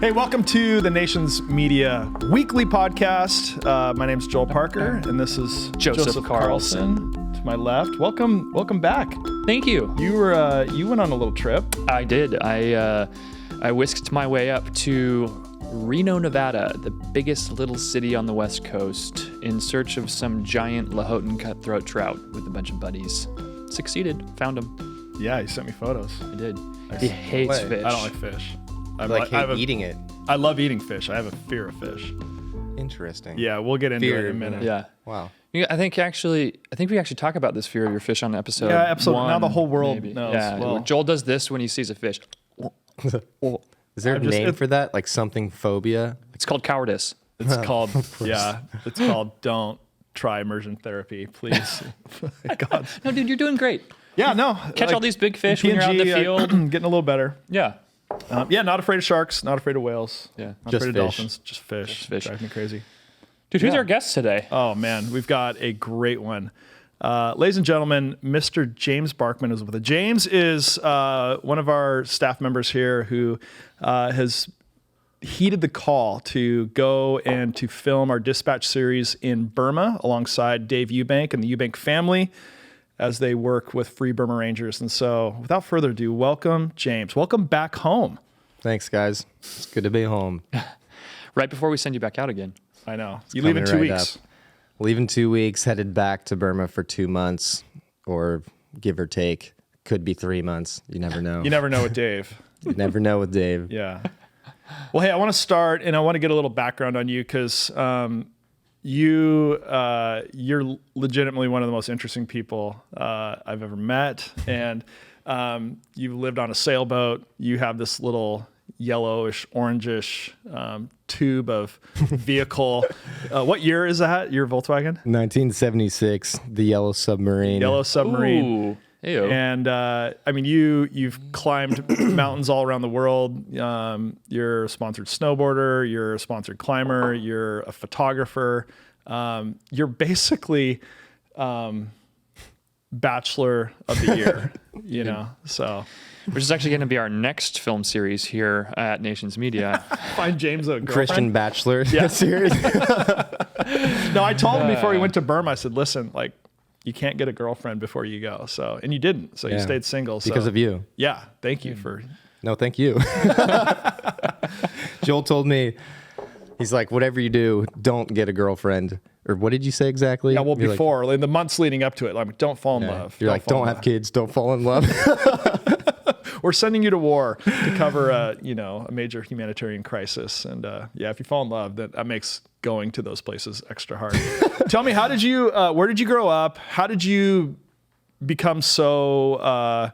Hey, welcome to the Nation's Media Weekly Podcast. My name's Joel Parker, and this is Joseph Carlson to my left. Welcome back. Thank you. You went on a little trip. I did. I whisked my way up to Reno, Nevada, the biggest little city on the West Coast, in search of some giant Lahontan cutthroat trout with a bunch of buddies. Succeeded. Found him. Yeah, you sent me photos. I did. He hates fish. I don't like fish. I eating it. I love eating fish. I have a fear of fish. Interesting. Yeah, we'll get into it in a minute. Yeah. Wow. I think we actually talk about this fear of your fish on episode. Yeah, episode. one, now the whole world maybe. knows. Yeah. Well, Joel does this when he sees a fish. Is there a name for that? Like something phobia? It's called cowardice. it's called it's called don't try immersion therapy, please. God. No, dude, you're doing great. Yeah, no. Catch all these big fish when you're out in the field. Getting a little better. Yeah. Not afraid of sharks, not afraid of whales. Yeah. Not Just afraid of fish. dolphins, just fish. Just fish. Drives me crazy. Dude, who's our guest today? Oh man, we've got a great one. Ladies and gentlemen, Mr. James Barkman is with us. James is one of our staff members here who has heeded the call to go and to film our dispatch series in Burma alongside Dave Eubank and the Eubank family as they work with Free Burma Rangers. And so without further ado, welcome, James. Welcome back home. Thanks, guys. It's good to be home. Right before we send you back out again. I know. You leave in 2 weeks. Leave in 2 weeks, headed back to Burma for 2 months, or give or take. Could be 3 months. You never know. You never know with Dave. You never know with Dave. Yeah. Well, hey, I want to start, and I want to get a little background on you because you're legitimately one of the most interesting people I've ever met, and you've lived on a sailboat. You have this little yellowish, orangish tube of vehicle. What year is that? Your Volkswagen? 1976, the Yellow Submarine. Yellow Submarine. Ooh. Ew. And you've climbed mountains all around the world. You're a sponsored snowboarder. You're a sponsored climber. You're a photographer. You're basically Bachelor of the Year. You know, so Which is actually going to be our next film series here at Nations Media. find James a girlfriend. Christian Bachelor Yeah. series. No, I told him before we went to Burma. I said, listen, like, you can't get a girlfriend before you go. So, and you didn't. So you Yeah. stayed single. Because of you. Yeah. Thank you for. No, thank you. Joel told me, he's like, whatever you do, don't get a girlfriend. Or what did you say exactly? Yeah. Well, You're before in the months leading up to it, like, don't fall in love. You're like, fall don't in have love. kids, don't fall in love. We're sending you to war to cover a major humanitarian crisis. And if you fall in love, that makes going to those places extra hard. Tell me, where did you grow up? How did you become so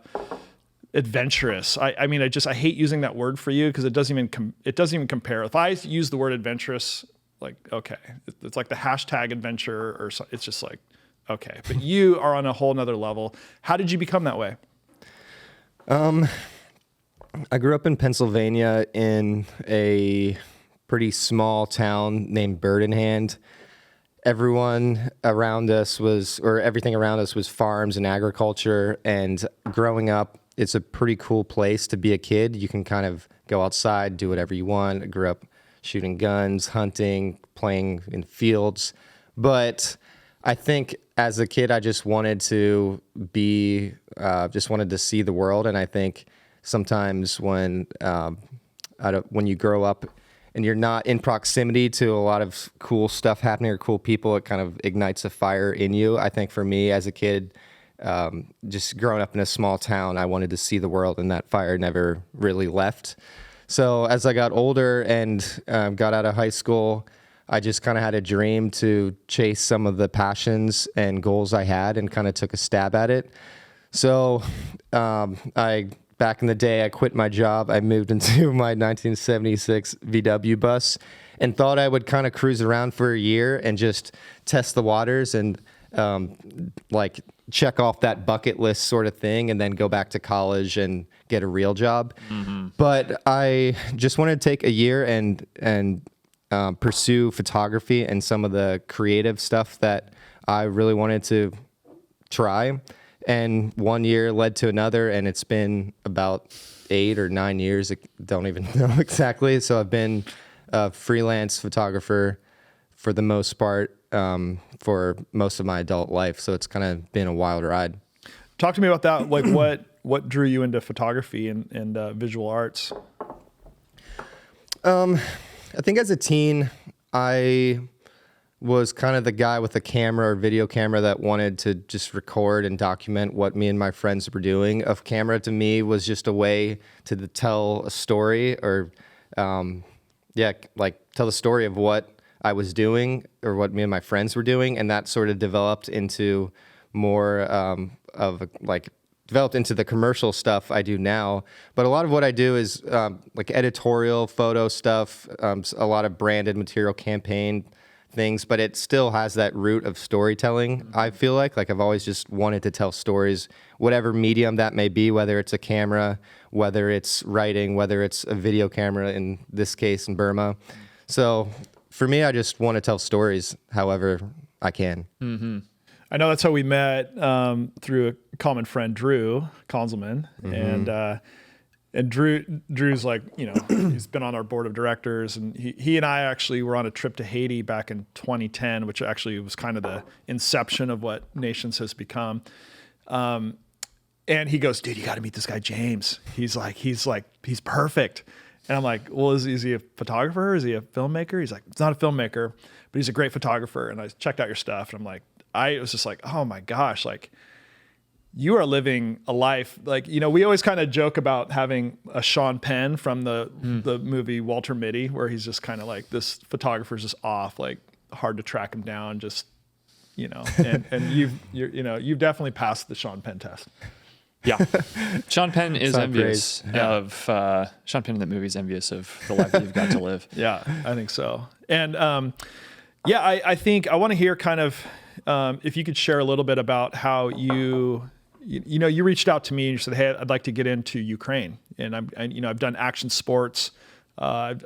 adventurous? I hate using that word for you because it doesn't even compare. If I use the word adventurous, like, okay, it's like the hashtag adventure or so, it's just like, okay, but you are on a whole nother level. How did you become that way? I grew up in Pennsylvania in a pretty small town named Bird-in-Hand. Everything around us was farms and agriculture. And growing up, it's a pretty cool place to be a kid. You can kind of go outside, do whatever you want. I grew up shooting guns, hunting, playing in fields. But I think as a kid, I just wanted to see the world. And I think sometimes when you grow up and you're not in proximity to a lot of cool stuff happening or cool people, it kind of ignites a fire in you. I think for me as a kid, just growing up in a small town, I wanted to see the world, and that fire never really left. So as I got older and got out of high school, I just kind of had a dream to chase some of the passions and goals I had and kind of took a stab at it. So back in the day, I quit my job. I moved into my 1976 VW bus and thought I would kind of cruise around for a year and just test the waters and check off that bucket list sort of thing and then go back to college and get a real job. Mm-hmm. But I just wanted to take a year and pursue photography and some of the creative stuff that I really wanted to try. And one year led to another, and it's been about 8 or 9 years. I don't even know exactly. So I've been a freelance photographer for the most part for most of my adult life. So it's kind of been a wild ride. Talk to me about that. Like what drew you into photography and visual arts? I think as a teen, I was kind of the guy with a camera or video camera that wanted to just record and document what me and my friends were doing. A camera to me was just a way to tell a story or, like tell the story of what I was doing or what me and my friends were doing. And that sort of developed into more developed into the commercial stuff I do now. But a lot of what I do is like editorial photo stuff, a lot of branded material campaign things, but it still has that root of storytelling. I feel like I've always just wanted to tell stories, whatever medium that may be, whether it's a camera, whether it's writing, whether it's a video camera, in this case in Burma. So for me, I just want to tell stories however I can. Mm-hmm. I know that's how we met through a common friend, Drew Konzelman. Mm-hmm. And Drew's like, he's been on our board of directors, and he and I actually were on a trip to Haiti back in 2010, which actually was kind of the inception of what Nations has become. And he goes, dude, you got to meet this guy, James. He's perfect. And I'm like, well, is he a photographer? Is he a filmmaker? He's like, it's not a filmmaker, but he's a great photographer. And I checked out your stuff, and I'm like, I was just like, oh my gosh, like you are living a life. Like, we always kind of joke about having a Sean Penn from the movie Walter Mitty, where he's just kind of like, this photographer's just off, like hard to track him down, just, and you've definitely passed the Sean Penn test. Yeah. Sean Penn is envious of, Sean Penn in that movie is envious of the life that you've got to live. Yeah, I think so. And I think I want to hear kind of, if you could share a little bit about how you reached out to me and you said, hey, I'd like to get into Ukraine. And I've done action sports. I've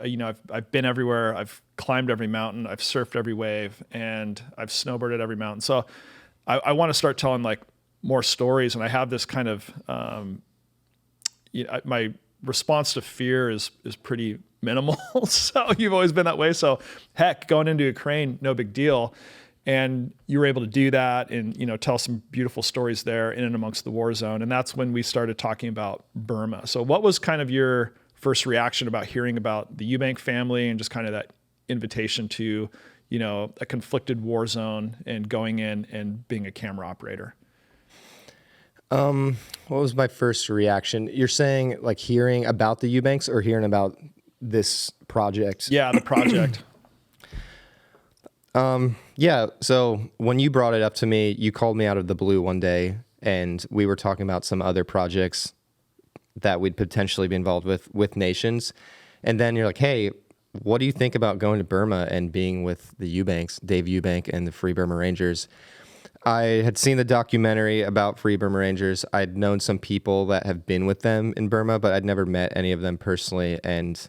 been everywhere. I've climbed every mountain. I've surfed every wave, and I've snowboarded every mountain. So I want to start telling like more stories. And I have this kind of, my response to fear is pretty minimal. So you've always been that way. So heck, going into Ukraine, no big deal. And you were able to do that and, tell some beautiful stories there in and amongst the war zone. And that's when we started talking about Burma. So what was kind of your first reaction about hearing about the Eubank family and just kind of that invitation to, a conflicted war zone and going in and being a camera operator? What was my first reaction? You're saying like hearing about the Eubanks or hearing about this project? Yeah, the project. Yeah. So when you brought it up to me, you called me out of the blue one day, and we were talking about some other projects that we'd potentially be involved with Nations. And then you're like, hey, what do you think about going to Burma and being with the Eubanks, Dave Eubank and the Free Burma Rangers? I had seen the documentary about Free Burma Rangers. I'd known some people that have been with them in Burma, but I'd never met any of them personally, and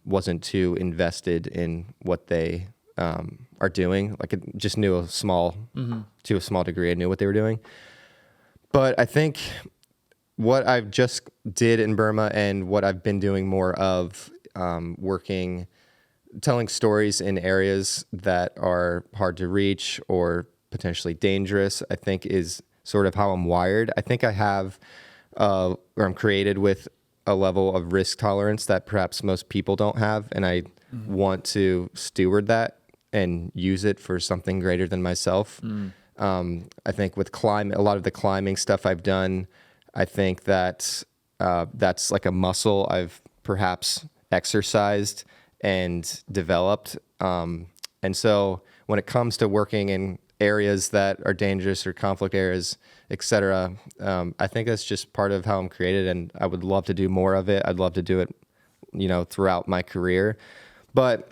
wasn't too invested in what they are doing. Like, I just knew to a small degree, I knew what they were doing. But I think what I've just did in Burma and what I've been doing more of, telling stories in areas that are hard to reach or potentially dangerous, I think is sort of how I'm wired. I think I have, or I'm created with a level of risk tolerance that perhaps most people don't have. And I want to steward that and use it for something greater than myself. I think with a lot of the climbing stuff I've done, I think that that's like a muscle I've perhaps exercised and developed. And so when it comes to working in areas that are dangerous or conflict areas, et cetera, I think that's just part of how I'm created, and I would love to do more of it. I'd love to do it, throughout my career. But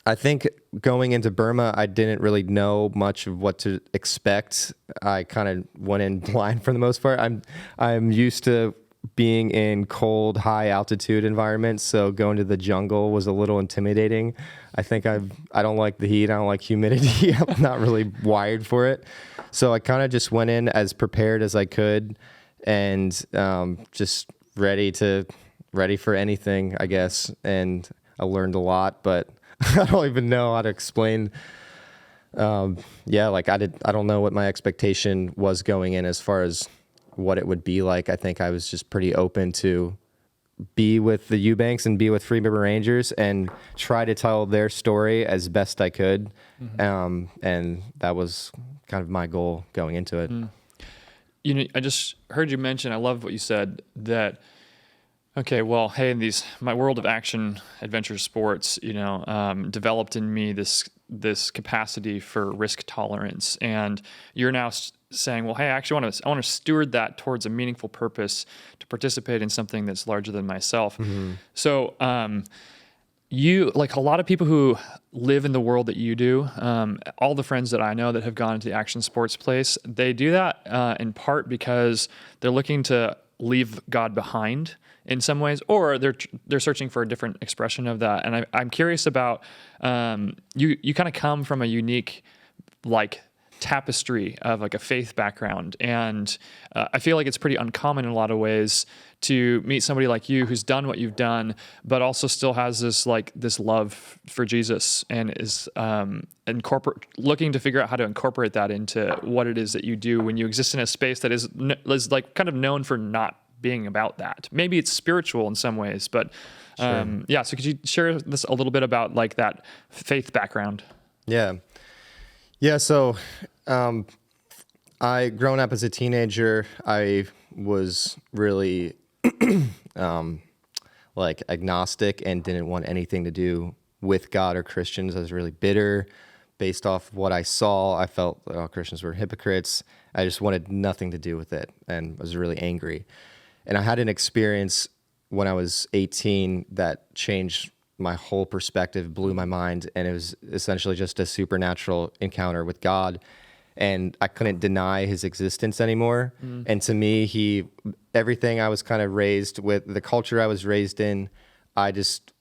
I think going into Burma, I didn't really know much of what to expect. I kind of went in blind for the most part. I'm used to being in cold, high altitude environments. So going to the jungle was a little intimidating. I think I don't like the heat. I don't like humidity. I'm not really wired for it. So I kind of just went in as prepared as I could, and just ready for anything, I guess. And I learned a lot, but I don't even know how to explain. Like I don't know what my expectation was going in as far as what it would be like. I think I was just pretty open to be with the Eubanks and be with Burma Rangers and try to tell their story as best I could. And that was kind of my goal going into it. You know, I just heard you mention, I love what you said, that, okay, well, hey, my world of action adventure sports, developed in me this capacity for risk tolerance. And you're now saying, well, hey, I actually want to steward that towards a meaningful purpose to participate in something that's larger than myself. So, you, like a lot of people who live in the world that you do, all the friends that I know that have gone into the action sports place, they do that in part because they're looking to leave God behind in some ways, or they're searching for a different expression of that. And I'm curious about, you kind of come from a unique, like, tapestry of like a faith background. And I feel like it's pretty uncommon in a lot of ways to meet somebody like you who's done what you've done, but also still has this love for Jesus and is looking to figure out how to incorporate that into what it is that you do when you exist in a space that is like kind of known for not being about that. Maybe it's spiritual in some ways, but Sure. so could you share this a little bit about like that faith background? Yeah, so growing up as a teenager, I was really like agnostic and didn't want anything to do with God or Christians. I was really bitter based off of what I saw. I felt Christians were hypocrites. I just wanted nothing to do with it and was really angry. And I had an experience when I was 18 that changed my whole perspective, blew my mind, and it was essentially just a supernatural encounter with God, and I couldn't deny his existence anymore. And to me, everything I was kind of raised with, the culture I was raised in, I just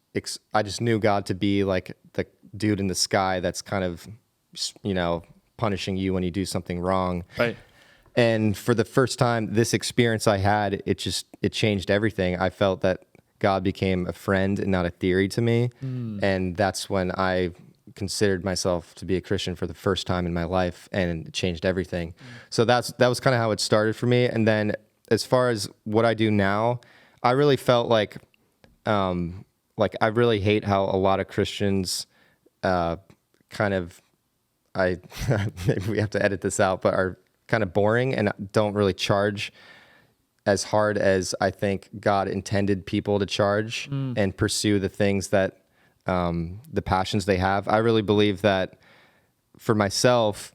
knew God to be like the dude in the sky that's kind of, punishing you when you do something wrong. Right. And for the first time, this experience I had, it changed everything. I felt that God became a friend and not a theory to me. And that's when I considered myself to be a Christian for the first time in my life, and it changed everything. So that was kind of how it started for me. And then as far as what I do now, I really felt like I really hate how a lot of Christians maybe we have to edit this out, but are kind of boring and don't really charge as hard as I think God intended people to charge and pursue the things that, the passions they have. I really believe that for myself,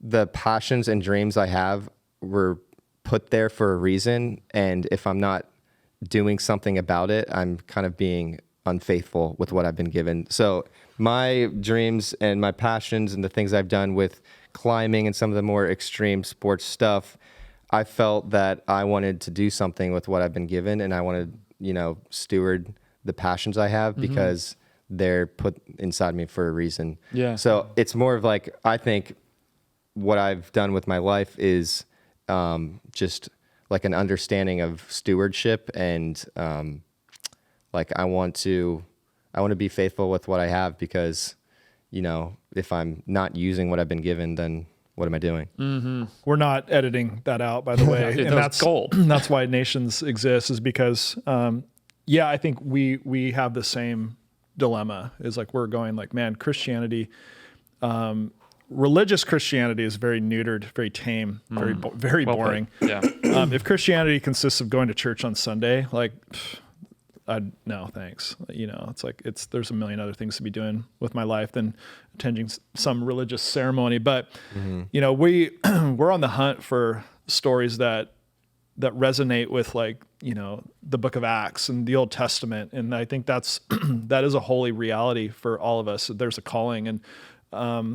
the passions and dreams I have were put there for a reason. And if I'm not doing something about it, I'm kind of being unfaithful with what I've been given. So my dreams and my passions and the things I've done with climbing and some of the more extreme sports stuff, I felt that I wanted to do something with what I've been given, and I wanted, steward the passions I have because they're put inside me for a reason. Yeah. So it's more of like, I think what I've done with my life is just like an understanding of stewardship, and I want to be faithful with what I have because, if I'm not using what I've been given, then what am I doing? We're not editing that out, by the way. Dude, and that's gold. That's why Nations exists, is because, I think we have the same dilemma. Is like, we're going like, man, Christianity, religious Christianity is very neutered, very tame, very Well boring. put. Yeah. If Christianity consists of going to church on Sunday, like, no, thanks. It's like, there's a million other things to be doing with my life than attending some religious ceremony. But, we're on the hunt for stories that resonate with, like, the book of Acts and the Old Testament. And I think that is a holy reality for all of us. There's a calling, and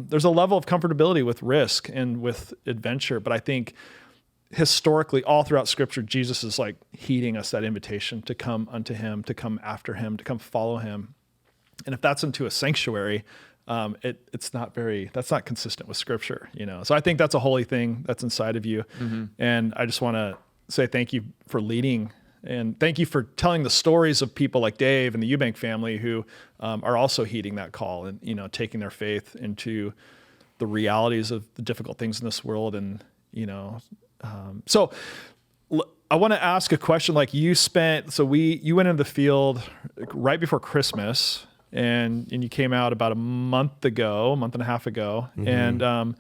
there's a level of comfortability with risk and with adventure. But I think historically, all throughout Scripture, Jesus is like heeding us that invitation to come unto him, to come after him, to come follow him. And if that's into a sanctuary, that's not consistent with Scripture, you know? So I think that's a holy thing that's inside of you. And I just want to say thank you for leading, and thank you for telling the stories of people like Dave and the Eubank family who are also heeding that call and, you know, taking their faith into the realities of the difficult things in this world. And, you know, so I want to ask a question. Like you went into the field right before Christmas, and you came out about a month and a half ago. And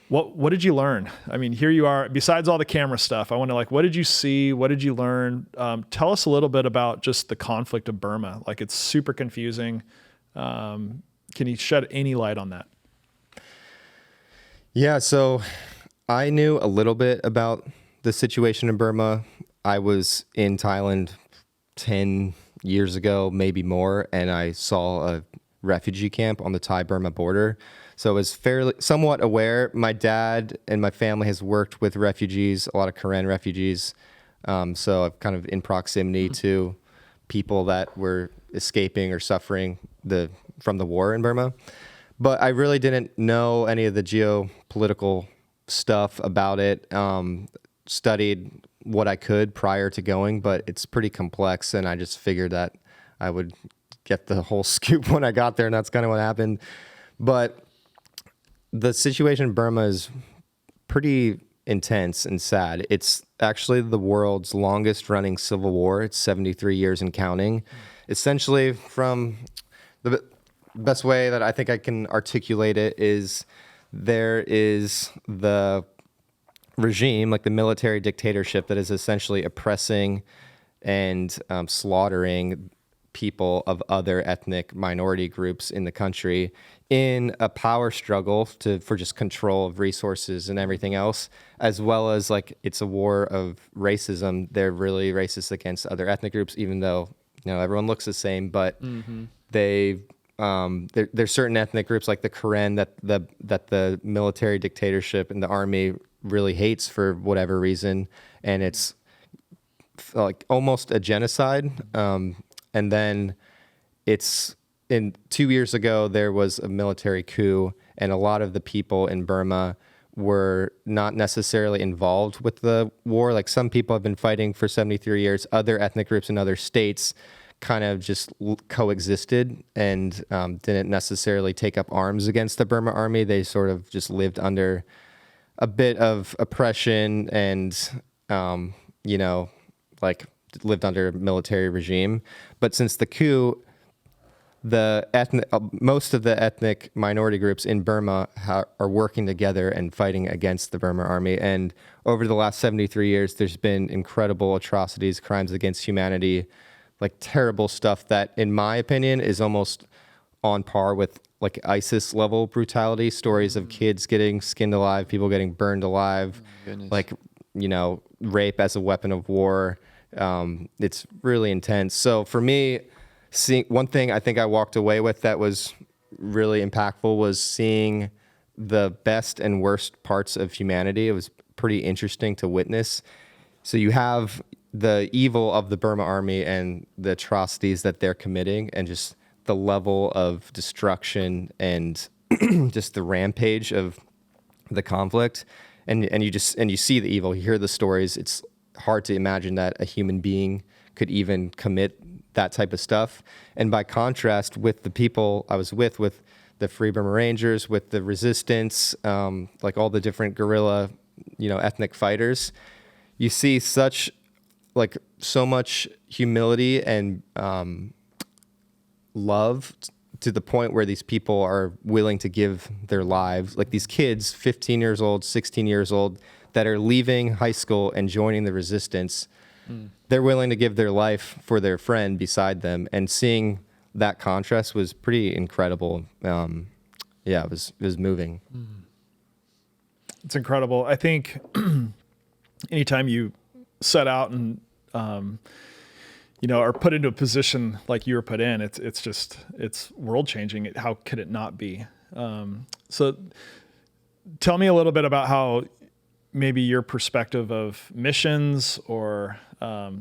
what did you learn? I mean, here you are, besides all the camera stuff, I wonder, like, what did you see? What did you learn? Tell us a little bit about just the conflict of Burma. Like, it's super confusing. Can you shed any light on that? Yeah, so I knew a little bit about the situation in Burma. I was in Thailand 10 years ago, maybe more, and I saw a refugee camp on the Thai-Burma border. So I was somewhat aware. My dad and my family has worked with refugees, a lot of Karen refugees. So I'm kind of in proximity to people that were escaping or suffering from the war in Burma. But I really didn't know any of the geopolitical stuff about it. Studied what I could prior to going, but it's pretty complex, and I just figured that I would get the whole scoop when I got there, and that's kind of what happened. But the situation in Burma is pretty intense and sad. It's actually the world's longest running civil war. It's 73 years and counting. Essentially, from the best way that I think I can articulate it is there is the regime, like the military dictatorship, that is essentially oppressing and slaughtering people of other ethnic minority groups in the country in a power struggle for just control of resources and everything else, as well as like it's a war of racism. They're really racist against other ethnic groups, even though, you know, everyone looks the same, but there's certain ethnic groups like the Karen that the military dictatorship and the army really hates for whatever reason, and it's like almost a genocide. And then 2 years ago, there was a military coup, and a lot of the people in Burma were not necessarily involved with the war. Like, some people have been fighting for 73 years. Other ethnic groups in other states kind of just coexisted and didn't necessarily take up arms against the Burma army. They sort of just lived under a bit of oppression and, lived under a military regime. But since the coup, most of the ethnic minority groups in Burma are working together and fighting against the Burma army. And over the last 73 years, there's been incredible atrocities, crimes against humanity, like terrible stuff that, in my opinion, is almost on par with like ISIS level brutality. Stories of kids getting skinned alive, people getting burned alive, rape as a weapon of war. It's really intense. So for me, one thing I think I walked away with that was really impactful was seeing the best and worst parts of humanity. It was pretty interesting to witness. So you have the evil of the Burma army and the atrocities that they're committing, and just the level of destruction and just the rampage of the conflict. And you see the evil, you hear the stories. It's hard to imagine that a human being could even commit that type of stuff. And by contrast, with the people I was with the Free Burma Rangers, with the resistance, like all the different guerrilla, ethnic fighters, you see so much humility and love to the point where these people are willing to give their lives. Like these kids, 15 years old, 16 years old, that are leaving high school and joining the resistance. They're willing to give their life for their friend beside them, and seeing that contrast was pretty incredible. It was moving. It's incredible. I think anytime you set out and are put into a position like you were put in, it's world changing. How could it not be? So tell me a little bit about how maybe your perspective of missions or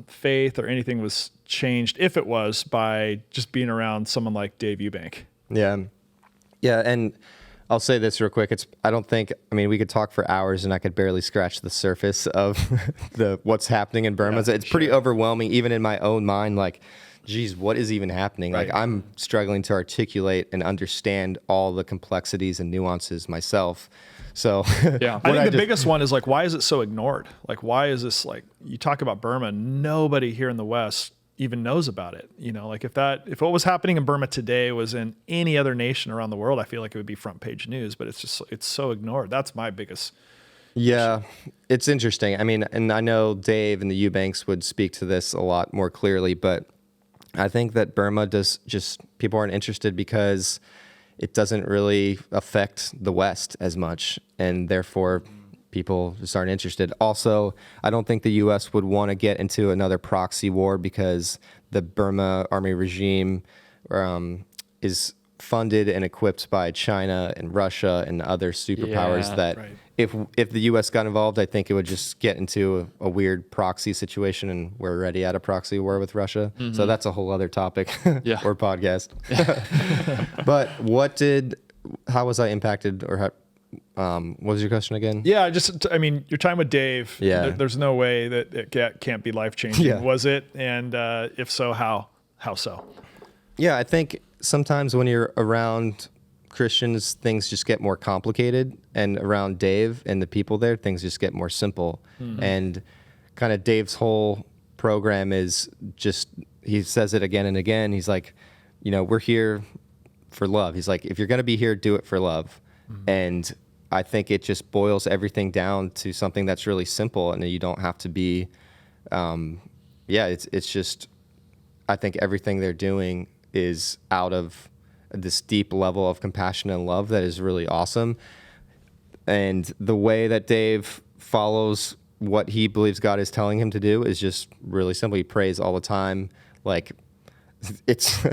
faith or anything was changed, if it was, by just being around someone like Dave Eubank. Yeah. Yeah. And I'll say this real quick. We could talk for hours and I could barely scratch the surface of what's happening in Burma. Yeah, It's pretty overwhelming, even in my own mind. Like, geez, what is even happening? Right. Like, I'm struggling to articulate and understand all the complexities and nuances myself. So Yeah. I think the biggest one is like, why is it so ignored? Like, why is this, like, you talk about Burma, nobody here in the West even knows about it. You know, like if what was happening in Burma today was in any other nation around the world, I feel like it would be front page news, but it's so ignored. That's my biggest. Yeah, it's interesting. I mean, and I know Dave and the Eubanks would speak to this a lot more clearly, but I think that Burma people aren't interested because it doesn't really affect the West as much, and therefore people just aren't interested. Also, I don't think the U.S. would want to get into another proxy war because the Burma army regime is funded and equipped by China and Russia and other superpowers that right. if the U.S. got involved, I think it would just get into a weird proxy situation, and we're already at a proxy war with Russia. So that's a whole other topic or podcast. But how was I impacted, or what was your question again? Yeah, your time with Dave, Yeah. there's no way that it can't be life-changing. Yeah. Was it? And if so, how so? Yeah, I think sometimes when you're around Christians, things just get more complicated, and around Dave and the people there, things just get more simple. And kind of Dave's whole program is just, he says it again and again. He's like, we're here for love. He's like, if you're going to be here, do it for love. And I think it just boils everything down to something that's really simple, and you don't have to be, it's just, I think everything they're doing is out of this deep level of compassion and love that is really awesome. And the way that Dave follows what he believes God is telling him to do is just really simple. He prays all the time. Like, it's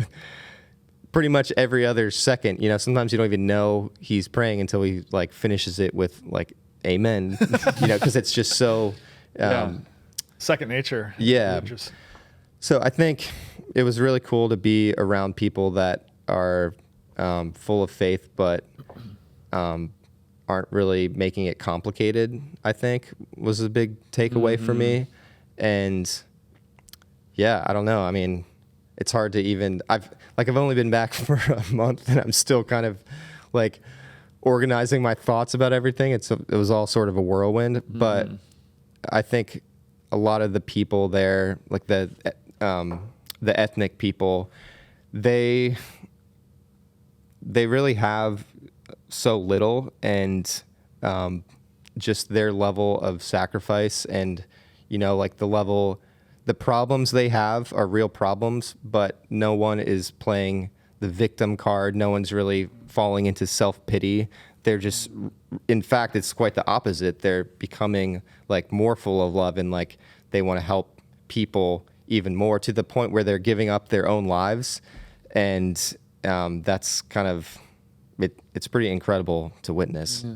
pretty much every other second. Sometimes you don't even know he's praying until he like finishes it with like amen, because it's just so Second nature. Yeah. So I think it was really cool to be around people that are full of faith, but aren't really making it complicated, I think was a big takeaway for me. And yeah, I don't know. I mean, it's hard to even, I've only been back for a month, and I'm still kind of like organizing my thoughts about everything. It was all sort of a whirlwind, but I think a lot of the people there, like the ethnic people, they really have so little, and just their level of sacrifice, and the problems they have are real problems, but no one is playing the victim card. No one's really falling into self-pity. They're just, in fact, it's quite the opposite. They're becoming like more full of love, and like they want to help people even more, to the point where they're giving up their own lives. And that's kind of, it's pretty incredible to witness. Yeah.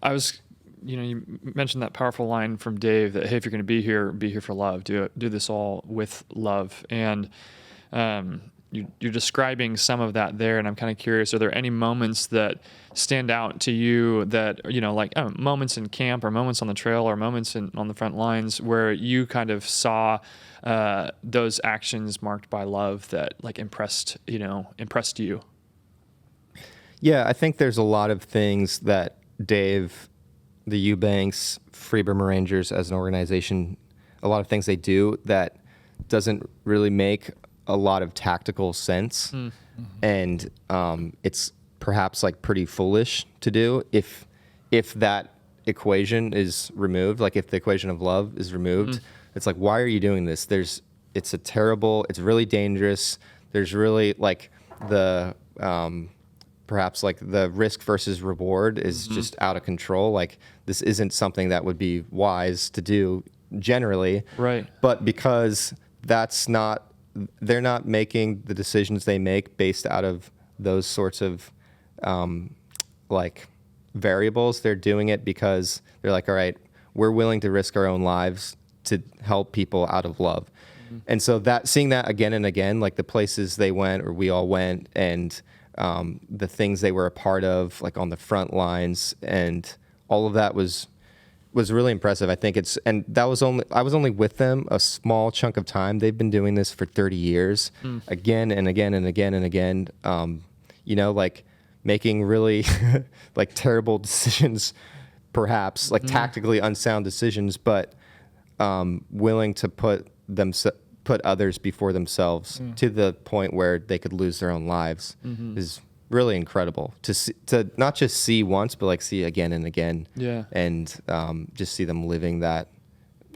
I was, you mentioned that powerful line from Dave that, hey, if you're going to be here for love. Do this all with love. And you're describing some of that there, and I'm kind of curious, are there any moments that stand out to you that, moments in camp or moments on the trail or moments on the front lines where you kind of saw those actions marked by love that like impressed you? Yeah, I think there's a lot of things that Dave, the Eubanks, Free Burma Rangers as an organization, a lot of things they do that doesn't really make a lot of tactical sense. And it's perhaps like pretty foolish to do if that equation is removed, like if the equation of love is removed. It's like, why are you doing this? It's really dangerous. There's really like perhaps like the risk versus reward is just out of control. Like, this isn't something that would be wise to do generally. Right. But because they're not making the decisions they make based out of those sorts of like variables. They're doing it because they're like, all right, we're willing to risk our own lives to help people out of love. And so seeing that again and again, like the places they went or we all went, and the things they were a part of, like on the front lines, and all of that was really impressive. I think I was only with them a small chunk of time. They've been doing this for 30 years, again and again and again and again. Like making really like terrible decisions, perhaps like tactically unsound decisions, but willing to put others before themselves to the point where they could lose their own lives is really incredible to not just see once, but like see again and again. Yeah. And just see them living that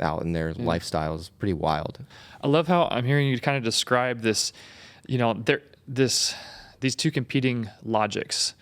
out in their lifestyle is pretty wild. I love how I'm hearing you kind of describe this, these two competing logics.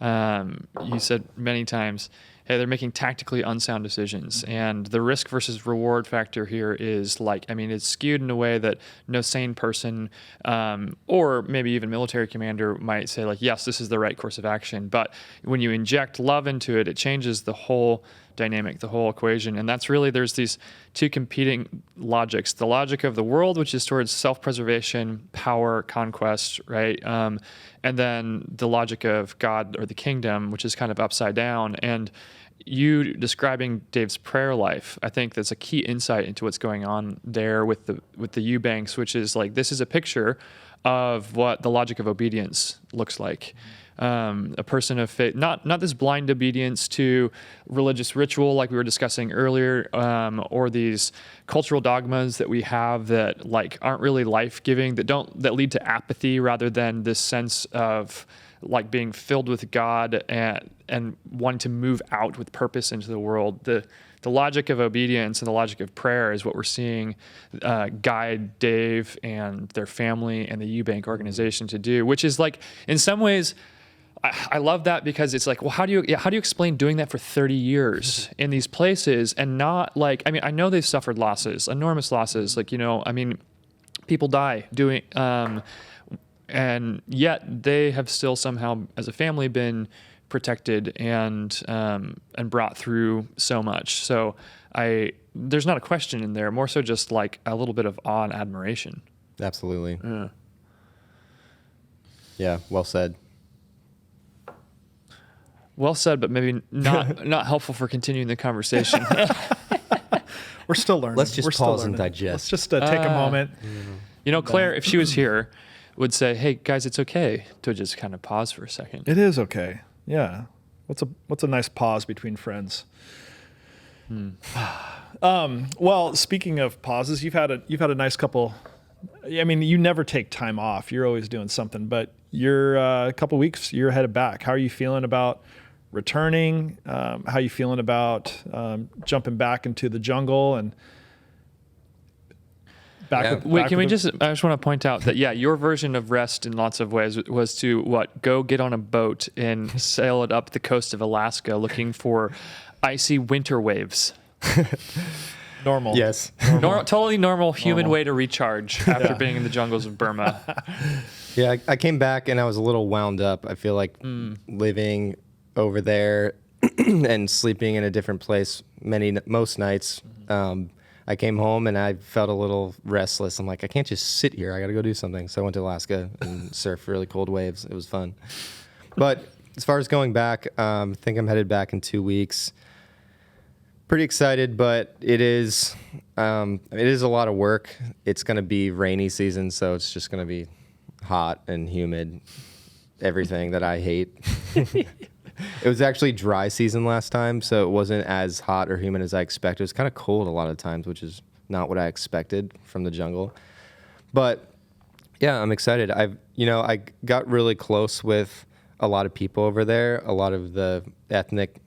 You said many times, hey, they're making tactically unsound decisions. And the risk versus reward factor here is it's skewed in a way that no sane person or maybe even military commander might say yes, this is the right course of action. But when you inject love into it, it changes the whole dynamic, the whole equation. And that's really, there's these two competing logics. The logic of the world, which is towards self-preservation, power, conquest, right? And then the logic of God or the kingdom, which is kind of upside down. And you describing Dave's prayer life, I think that's a key insight into what's going on there with the Eubanks, which is this is a picture of what the logic of obedience looks like. A person of faith, not this blind obedience to religious ritual like we were discussing earlier, or these cultural dogmas that we have that aren't really life-giving, that lead to apathy rather than this sense of being filled with God and wanting to move out with purpose into the world. The logic of obedience and the logic of prayer is what we're seeing guide Dave and their family and the Eubank organization to do, which is in some ways, I love that because it's well, how do you explain doing that for 30 years in these places and not I know they've suffered losses, enormous losses. People die doing, and yet they have still somehow as a family been protected and brought through so much. So there's not a question in there, more so just a little bit of awe and admiration. Absolutely. Yeah. Well said. Well said, but maybe not helpful for continuing the conversation. We're still learning. Let's just pause and digest. Let's just take a moment. Claire, if she was here, would say, "Hey guys, it's okay to just kind of pause for a second." It is okay. Yeah. What's a nice pause between friends? Well, speaking of pauses, you've had a nice couple. You never take time off. You're always doing something, but you're a couple weeks. You're headed back. How are you feeling about returning? How are you feeling about jumping back into the jungle and back? Yeah. With, Wait, back can with we just? I just want to point out that your version of rest in lots of ways was to go get on a boat and sail it up the coast of Alaska, looking for icy winter waves. normal? Yes. Totally normal human way to recharge after being in the jungles of Burma. Yeah, I came back and I was a little wound up. I feel like living over there and sleeping in a different place most nights. I came home and I felt a little restless. I'm like, I can't just sit here. I got to go do something. So I went to Alaska and surfed really cold waves. It was fun. But as far as going back, I think I'm headed back in 2 weeks. Pretty excited, but it is a lot of work. It's going to be rainy season, so it's just going to be hot and humid, everything that I hate. It was actually dry season last time, so it wasn't as hot or humid as I expected. It was kind of cold a lot of times, which is not what I expected from the jungle. But yeah, I'm excited. I got really close with a lot of people over there, a lot of the ethnic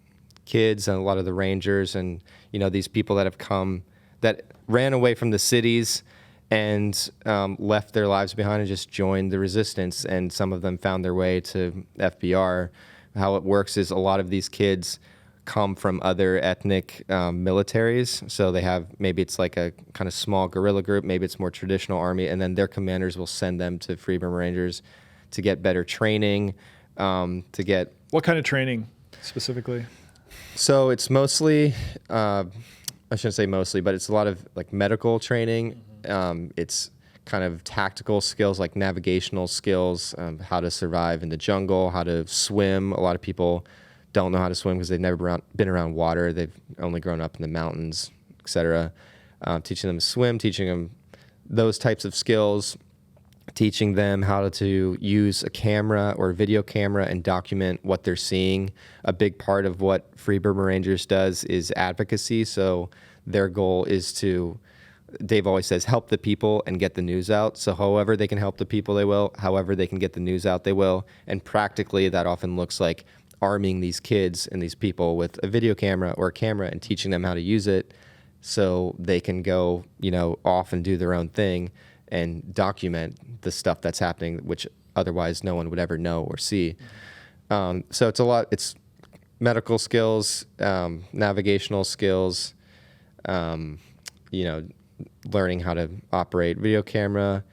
kids and a lot of the rangers, and these people that have come that ran away from the cities and left their lives behind and just joined the resistance, and some of them found their way to FBR. How it works is a lot of these kids come from other ethnic militaries, so they have, maybe it's like a kind of small guerrilla group, maybe it's more traditional army, and then their commanders will send them to Free Burma Rangers to get better training, to get... What kind of training specifically? So it's mostly, I shouldn't say mostly, but it's a lot of like medical training. It's kind of tactical skills like navigational skills, how to survive in the jungle, how to swim. A lot of people don't know how to swim because they've never been around water. They've only grown up in the mountains, etc. Teaching them to swim, teaching them those types of skills, teaching them how to use a camera or a video camera and document what they're seeing. A big part of what Free Burma Rangers does is advocacy. So their goal is to, Dave always says, help the people and get the news out. So however they can help the people, they will. However they can get the news out, they will. And practically that often looks like arming these kids and these people with a video camera or a camera and teaching them how to use it so they can go, off and do their own thing and document the stuff that's happening, which otherwise no one would ever know or see. So it's medical skills, navigational skills, learning how to operate video camera,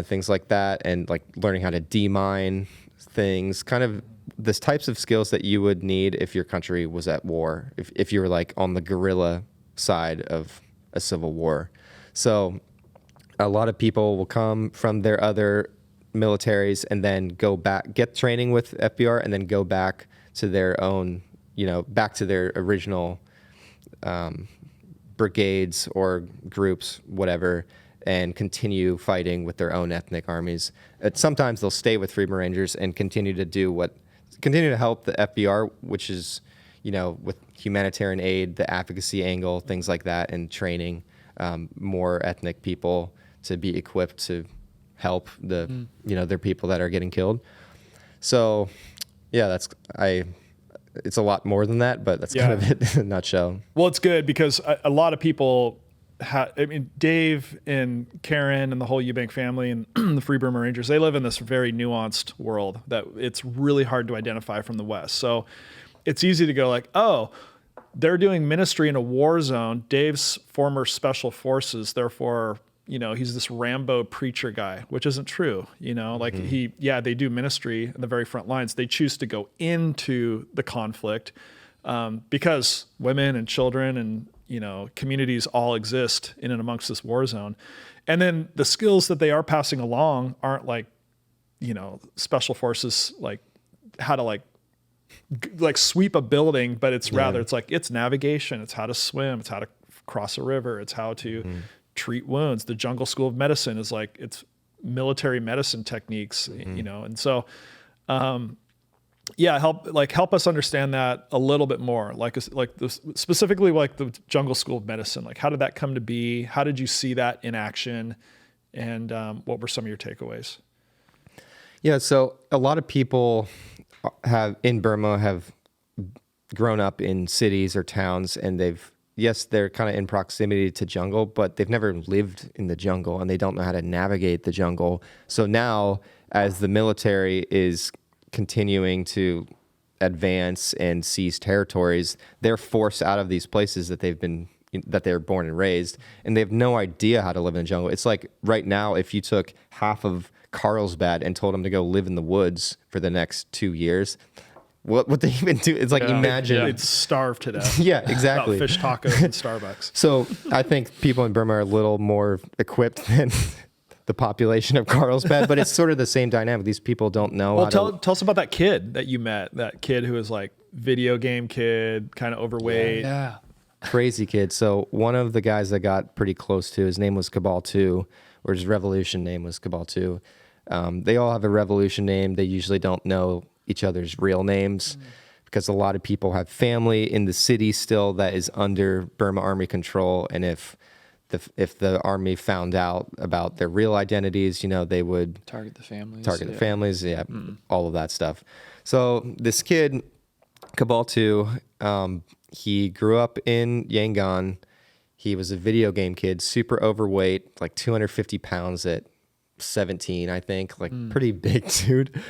things like that, and like learning how to demine things, kind of the types of skills that you would need if your country was at war, if you were like on the guerrilla side of a civil war. So a lot of people will come from their other militaries and then go back, get training with FBR, and then go back to their own, back to their original brigades or groups, whatever, and continue fighting with their own ethnic armies. Sometimes they'll stay with Free Burma Rangers and continue to help the FBR, which is, with humanitarian aid, the advocacy angle, things like that, and training more ethnic people to be equipped to help their people that are getting killed. So, yeah, it's a lot more than that, but that's kind of it in a nutshell. Well, it's good because a lot of people Dave and Karen and the whole Eubank family and the Free Burma Rangers, they live in this very nuanced world that it's really hard to identify from the West. So it's easy to go like, oh, they're doing ministry in a war zone. Dave's former special forces, therefore, he's this Rambo preacher guy, which isn't true. Like they do ministry in the very front lines. They choose to go into the conflict because women and children and, communities all exist in and amongst this war zone. And then the skills that they are passing along aren't like, special forces, like how to like sweep a building, but it's rather, it's like, it's navigation. It's how to swim. It's how to cross a river. It's how to treat wounds. The Jungle School of Medicine is like, it's military medicine techniques, and so, help us understand that a little bit more, specifically like the Jungle School of Medicine. Like, how did that come to be? How did you see that in action? And what were some of your takeaways? Yeah, so a lot of people in Burma have grown up in cities or towns, and they're kind of in proximity to jungle, but they've never lived in the jungle and they don't know how to navigate the jungle. So now, as the military is continuing to advance and seize territories, they're forced out of these places that they're born and raised, and they have no idea how to live in the jungle. It's like right now, if you took half of Carlsbad and told them to go live in the woods for the next 2 years, what would they even do? It's like, imagine. They'd starve to death. Yeah, exactly. Fish tacos and Starbucks. So I think people in Burma are a little more equipped than the population of Carlsbad, but it's sort of the same dynamic. These people don't know how to... Tell us about that kid that you met, that kid who was like video game kid, kind of overweight. Yeah. Crazy kid. So one of the guys that got pretty close to, his name was Cabal 2, or his revolution name was Cabal 2. They all have a revolution name. They usually don't know each other's real names because a lot of people have family in the city still that is under Burma Army control. And if the army found out about their real identities, they would target the families. All of that stuff. So this kid, Cabal 2, he grew up in Yangon. He was a video game kid, super overweight, like 250 pounds at 17, I think, like pretty big dude.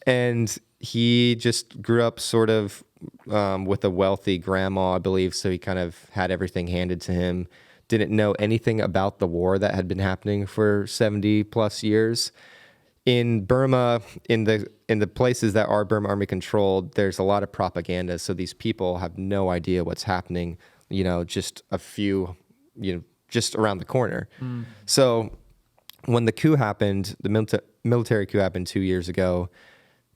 And he just grew up sort of with a wealthy grandma, I believe, so he kind of had everything handed to him. Didn't know anything about the war that had been happening for 70 plus years. in Burma, in the places that are Burma Army controlled, there's a lot of propaganda. So these people have no idea what's happening, just a few, just around the corner. So when the coup happened, the military coup happened 2 years ago,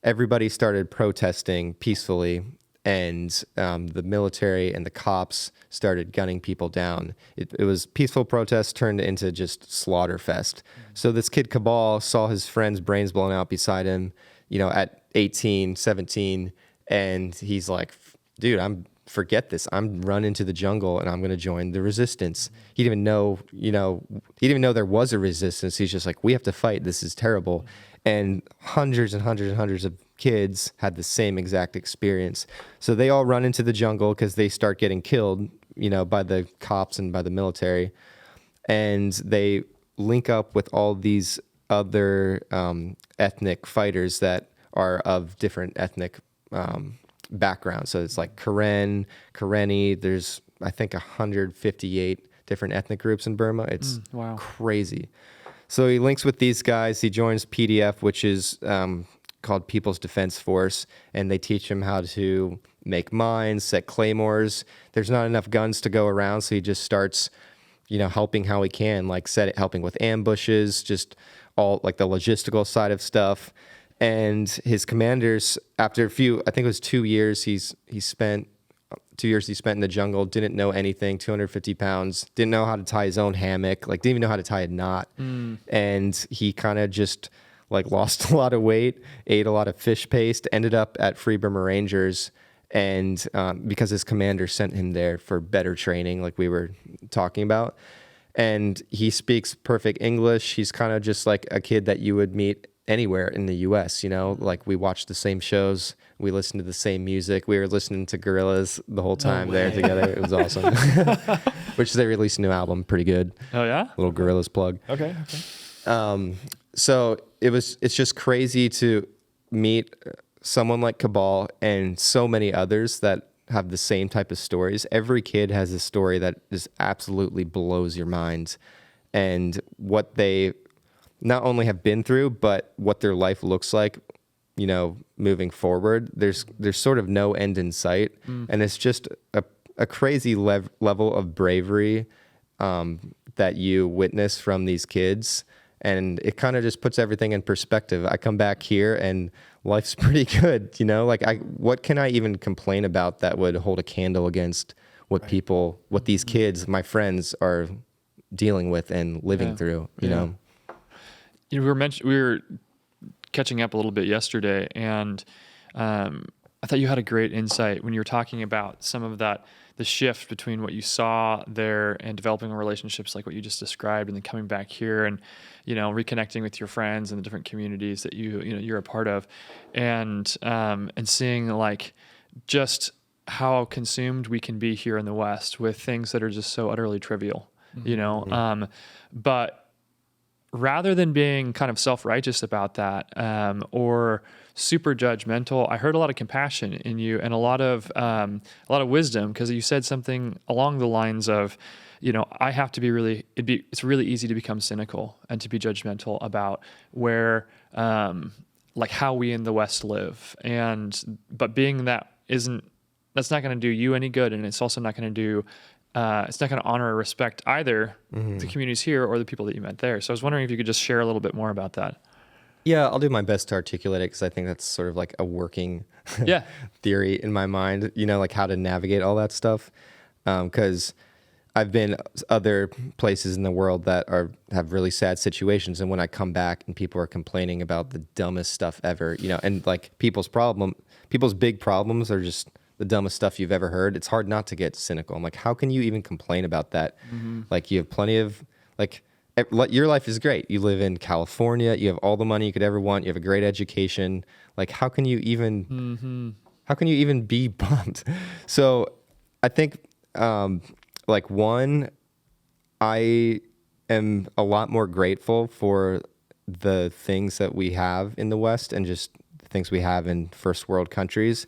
everybody started protesting peacefully, and the military and the cops started gunning people down. It was peaceful protests turned into just slaughter fest. So this kid Cabal saw his friend's brains blown out beside him, at 18, 17, and he's like, dude, forget this. I'm running to the jungle and I'm going to join the resistance. He didn't even know, he didn't even know there was a resistance. He's just like, we have to fight. This is terrible. And hundreds and hundreds and hundreds of kids had the same exact experience. So they all run into the jungle because they start getting killed, by the cops and by the military. And they link up with all these other ethnic fighters that are of different ethnic backgrounds. So it's like Karen, Karenni. There's, I think, 158 different ethnic groups in Burma. It's wow. crazy. So he links with these guys. He joins PDF, which is called People's Defense Force, and they teach him how to make mines, set claymores. There's not enough guns to go around, so he just starts, helping how he can, like helping with ambushes, just all like the logistical side of stuff. And his commanders, after I think it was 2 years, he spent in the jungle, didn't know anything, 250 pounds, didn't know how to tie his own hammock, like didn't even know how to tie a knot. And he kind of just like lost a lot of weight, ate a lot of fish paste, ended up at Free Burma Rangers. And because his commander sent him there for better training, like we were talking about. And he speaks perfect English. He's kind of just like a kid that you would meet anywhere in the US, like we watched the same shows, we listened to the same music, we were listening to Gorillaz the whole time there together. It was awesome. Which they released a new album, pretty good. Oh yeah? Little Gorillaz plug. Okay. So it's just crazy to meet someone like Cabal and so many others that have the same type of stories. Every kid has a story that just absolutely blows your mind, and what they not only have been through, but what their life looks like, moving forward. There's sort of no end in sight. And it's just a crazy level of bravery that you witness from these kids. And it kind of just puts everything in perspective. I come back here and life's pretty good, what can I even complain about that would hold a candle against what these kids, my friends, are dealing with and living through, you know? We were catching up a little bit yesterday, and I thought you had a great insight when you were talking about some of that, the shift between what you saw there and developing relationships like what you just described, and then coming back here and, reconnecting with your friends and the different communities that you're a part of, and seeing like just how consumed we can be here in the West with things that are just so utterly trivial, but rather than being kind of self-righteous about that, or super judgmental, I heard a lot of compassion in you and a lot of wisdom, because you said something along the lines of, I have to be it's really easy to become cynical and to be judgmental about where, like how we in the West live. But being that's not going to do you any good. And it's also not going to do, it's not going to honor or respect either the communities here or the people that you met there. So I was wondering if you could just share a little bit more about that. Yeah, I'll do my best to articulate it, because I think that's sort of like a working theory in my mind, like how to navigate all that stuff. Because I've been other places in the world that have really sad situations, and when I come back and people are complaining about the dumbest stuff ever, and like people's big problems are just the dumbest stuff you've ever heard, it's hard not to get cynical. I'm like, how can you even complain about that? Like, you have plenty of, like, your life is great. You live in California. You have all the money you could ever want. You have a great education. Like, how can you even be bummed? So I think, I am a lot more grateful for the things that we have in the West and just the things we have in first world countries.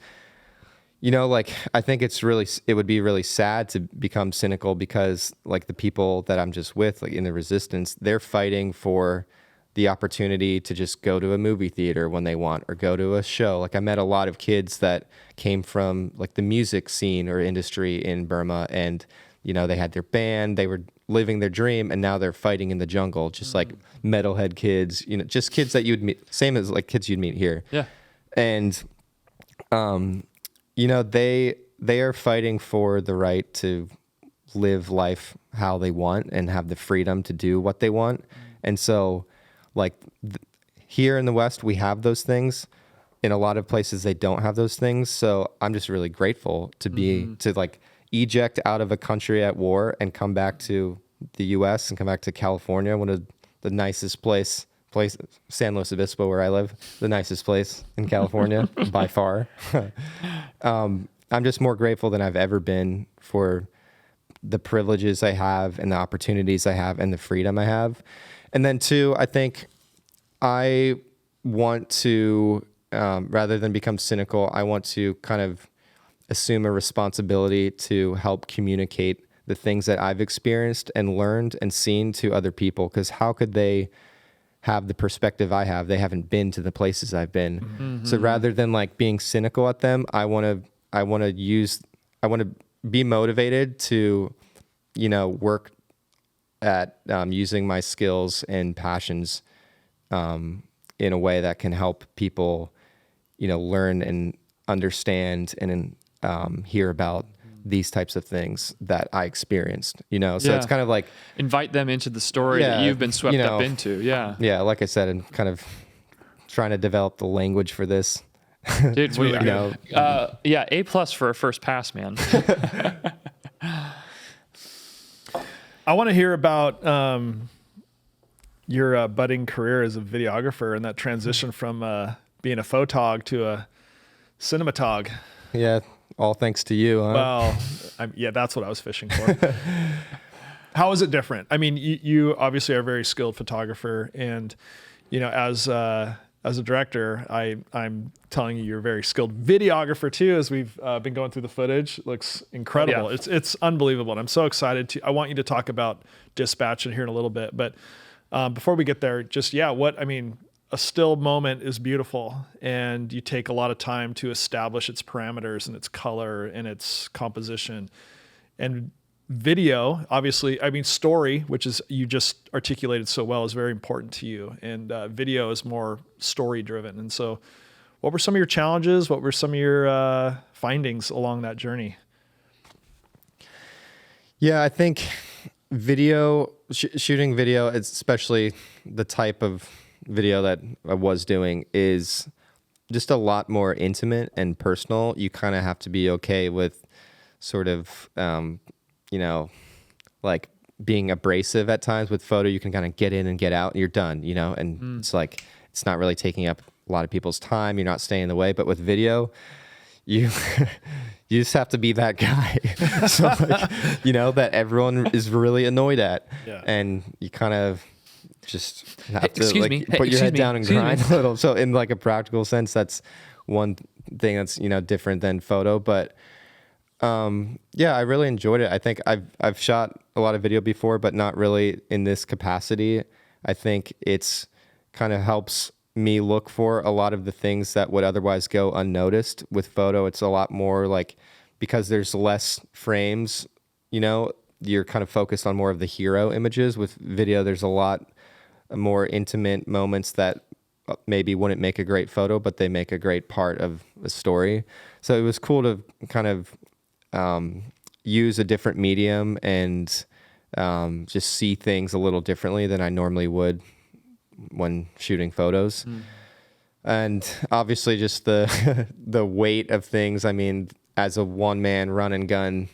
I think it would be really sad to become cynical, because like the people that I'm just with, like in the resistance, they're fighting for the opportunity to just go to a movie theater when they want, or go to a show. Like I met a lot of kids that came from like the music scene or industry in Burma, and they had their band, they were living their dream, and now they're fighting in the jungle, just like metalhead kids, just kids that you'd meet, same as like kids you'd meet here. Yeah. And they are fighting for the right to live life how they want and have the freedom to do what they want. And so like here in the West, we have those things. In a lot of places, they don't have those things. So I'm just really grateful to be, to like eject out of a country at war and come back to the US and come back to California, one of the nicest place, San Luis Obispo, where I live, the nicest place in California by far. I'm just more grateful than I've ever been for the privileges I have and the opportunities I have and the freedom I have. And then two, I think I want to, rather than become cynical, I want to kind of assume a responsibility to help communicate the things that I've experienced and learned and seen to other people. Because how could they have the perspective I have? They haven't been to the places I've been. Mm-hmm. So rather than like being cynical at them, I want to be motivated to, work at using my skills and passions in a way that can help people, learn and understand and hear about these types of things that I experienced, so it's kind of like invite them into the story that you've been swept up into. Yeah. Yeah. Like I said, and kind of trying to develop the language for this. Dude, A+ for a first pass, man. I want to hear about your budding career as a videographer and that transition from being a photog to a cinematog. Yeah, all thanks to you. Huh? Well, that's what I was fishing for. How is it different? I mean, you obviously are a very skilled photographer, and as a director, I'm telling you, you're a very skilled videographer too. As we've been going through the footage, it looks incredible. Yeah. It's unbelievable, and I'm so excited I want you to talk about Dispatch in here in a little bit, but before we get there, a still moment is beautiful, and you take a lot of time to establish its parameters and its color and its composition. And video, obviously, story, which is you just articulated so well, is very important to you. And video is more story driven. And so what were some of your challenges? What were some of your findings along that journey? Yeah, I think shooting video, especially the type of video that I was doing, is just a lot more intimate and personal. You kind of have to be okay with sort of, like being abrasive at times. With photo, you can kind of get in and get out and you're done, and it's like, it's not really taking up a lot of people's time. You're not staying in the way. But with video, you just have to be that guy. So that everyone is really annoyed at. Yeah. And you kind of just have to put your head down and grind a little. So in like a practical sense, that's one thing that's, different than photo. But I really enjoyed it. I think I've shot a lot of video before, but not really in this capacity. I think it's kind of helps me look for a lot of the things that would otherwise go unnoticed. With photo, it's a lot more like, because there's less frames, you're kind of focused on more of the hero images. With video, there's a lot more intimate moments that maybe wouldn't make a great photo, but they make a great part of a story. So it was cool to kind of use a different medium and just see things a little differently than I normally would when shooting photos. And obviously just the the weight of things. I mean, as a one-man run and gun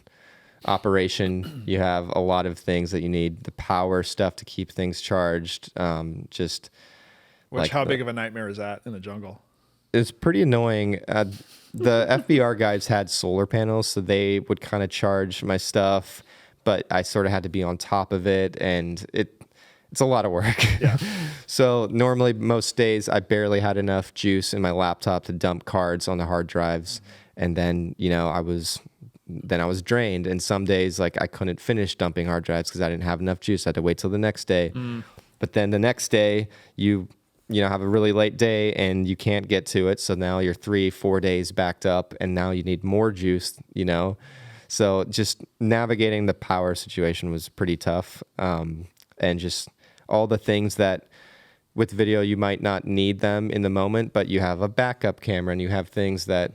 operation, you have a lot of things that you need. The power stuff to keep things charged. How big of a nightmare is that in the jungle? It's pretty annoying. The FBR guys had solar panels, so they would kind of charge my stuff, but I sort of had to be on top of it, and it's a lot of work. Yeah. So normally, most days, I barely had enough juice in my laptop to dump cards on the hard drives, and then I was drained. And some days, like, I couldn't finish dumping hard drives because I didn't have enough juice. I had to wait till the next day. But then the next day you have a really late day and you can't get to it. So now you're 3-4 days backed up and now you need more juice, So just navigating the power situation was pretty tough. And just all the things that with video, you might not need them in the moment, but you have a backup camera and you have things that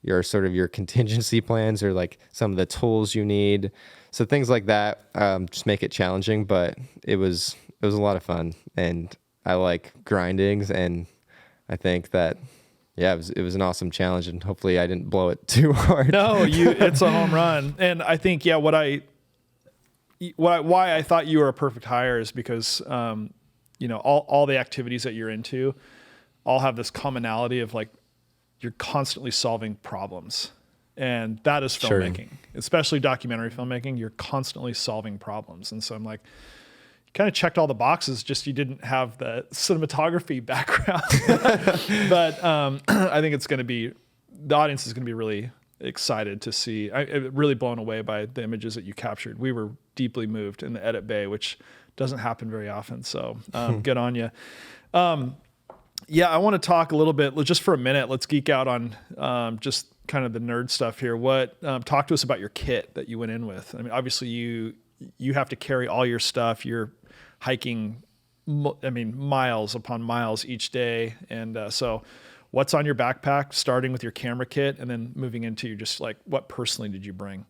are sort of your contingency plans or like some of the tools you need. So things like that just make it challenging, but it was a lot of fun. And I like grindings, and I think that, it was an awesome challenge, and hopefully I didn't blow it too hard. No, it's a home run. And I think, why I thought you were a perfect hire is because, all the activities that you're into all have this commonality of like, you're constantly solving problems. And that is filmmaking, especially documentary filmmaking. You're constantly solving problems. And so I'm like, kind of checked all the boxes, just you didn't have the cinematography background. But I think the audience is going to be really excited to see, really blown away by the images that you captured. We were deeply moved in the edit bay, which doesn't happen very often. So good on you. I want to talk a little bit, just for a minute, let's geek out on just kind of the nerd stuff here. Talk to us about your kit that you went in with. I mean, obviously you have to carry all your stuff. You're hiking, miles upon miles each day. And so what's on your backpack, starting with your camera kit and then moving into just like, what personally did you bring?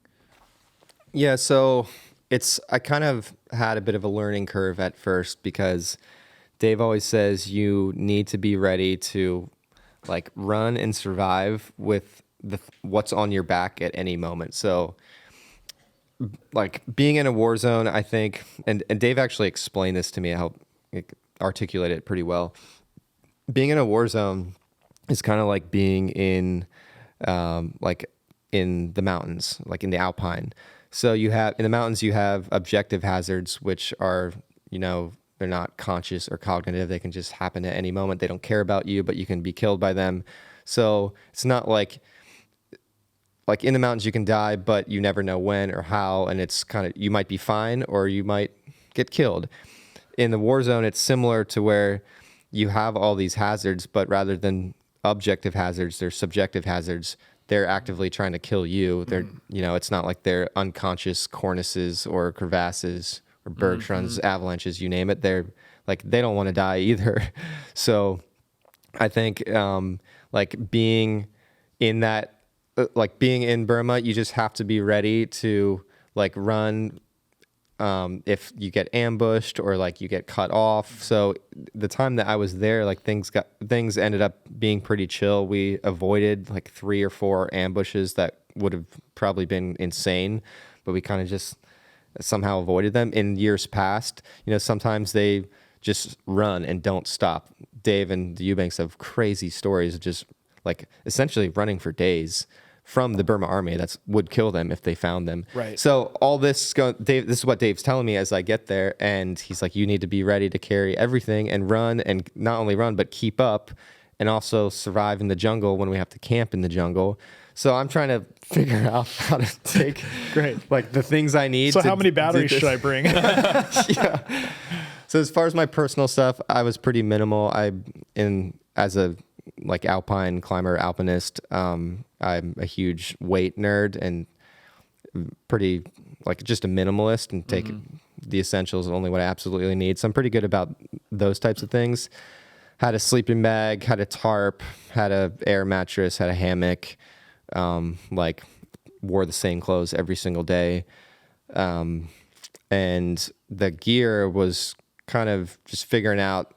Yeah, so I kind of had a bit of a learning curve at first because Dave always says you need to be ready to like run and survive with what's on your back at any moment. So like being in a war zone, I think, and Dave actually explained this to me, helped articulate it pretty well. Being in a war zone is kind of like being in in the mountains, like in the Alpine. So in the mountains, you have objective hazards, which are, they're not conscious or cognitive. They can just happen at any moment. They don't care about you, but you can be killed by them. So it's not like in the mountains you can die, but you never know when or how. And it's kind of, you might be fine or you might get killed. In the war zone, it's similar to where you have all these hazards, but rather than objective hazards, they're subjective hazards. They're actively trying to kill you. They're, it's not like they're unconscious cornices or crevasses or bergschrunds, avalanches, you name it. They're like, they don't want to die either. So I think being in that, being in Burma, you just have to be ready to run if you get ambushed or you get cut off. So the time that I was there, things ended up being pretty chill. We avoided 3 or 4 ambushes that would have probably been insane, but we kind of just somehow avoided them. In years past, sometimes they just run and don't stop. Dave and the Eubanks have crazy stories of just essentially running for days from the Burma army that would kill them if they found them. Right. So all this, Dave, this is what Dave's telling me as I get there, and he's like, you need to be ready to carry everything and run, and not only run, but keep up, and also survive in the jungle when we have to camp in the jungle. So I'm trying to figure out how to take the things I need. So how many batteries should I bring? Yeah. So as far as my personal stuff, I was pretty minimal. As a alpine climber, alpinist, I'm a huge weight nerd and pretty just a minimalist and take the essentials, only what I absolutely need. So I'm pretty good about those types of things. Had a sleeping bag, had a tarp, had a air mattress, had a hammock, wore the same clothes every single day. And the gear was kind of just figuring out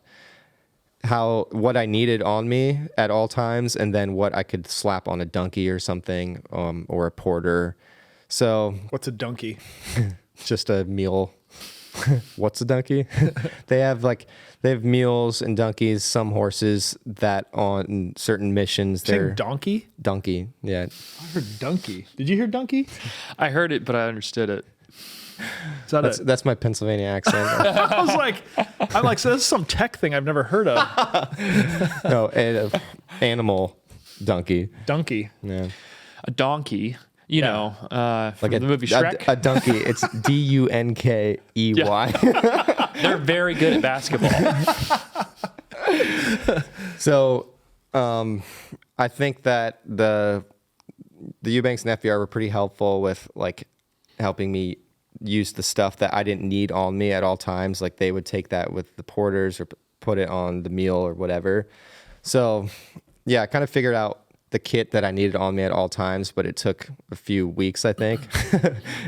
what I needed on me at all times, and then what I could slap on a donkey or something, or a porter. So what's a donkey? Just a mule. What's a donkey? They have mules and donkeys, some horses that on certain missions. They're donkey? Donkey, yeah. I heard donkey. Did you hear donkey? I heard it, but I understood it. That's my Pennsylvania accent. I'm like, so this is some tech thing I've never heard of. No, animal donkey. Donkey. Yeah. A donkey, from the movie Shrek. A donkey. It's Dunkey. They're very good at basketball. So, I think that the Eubanks and FBR were pretty helpful with like helping me use the stuff that I didn't need on me at all times. Like they would take that with the porters or put it on the meal or whatever. So yeah, I kind of figured out the kit that I needed on me at all times, but it took a few weeks, I think.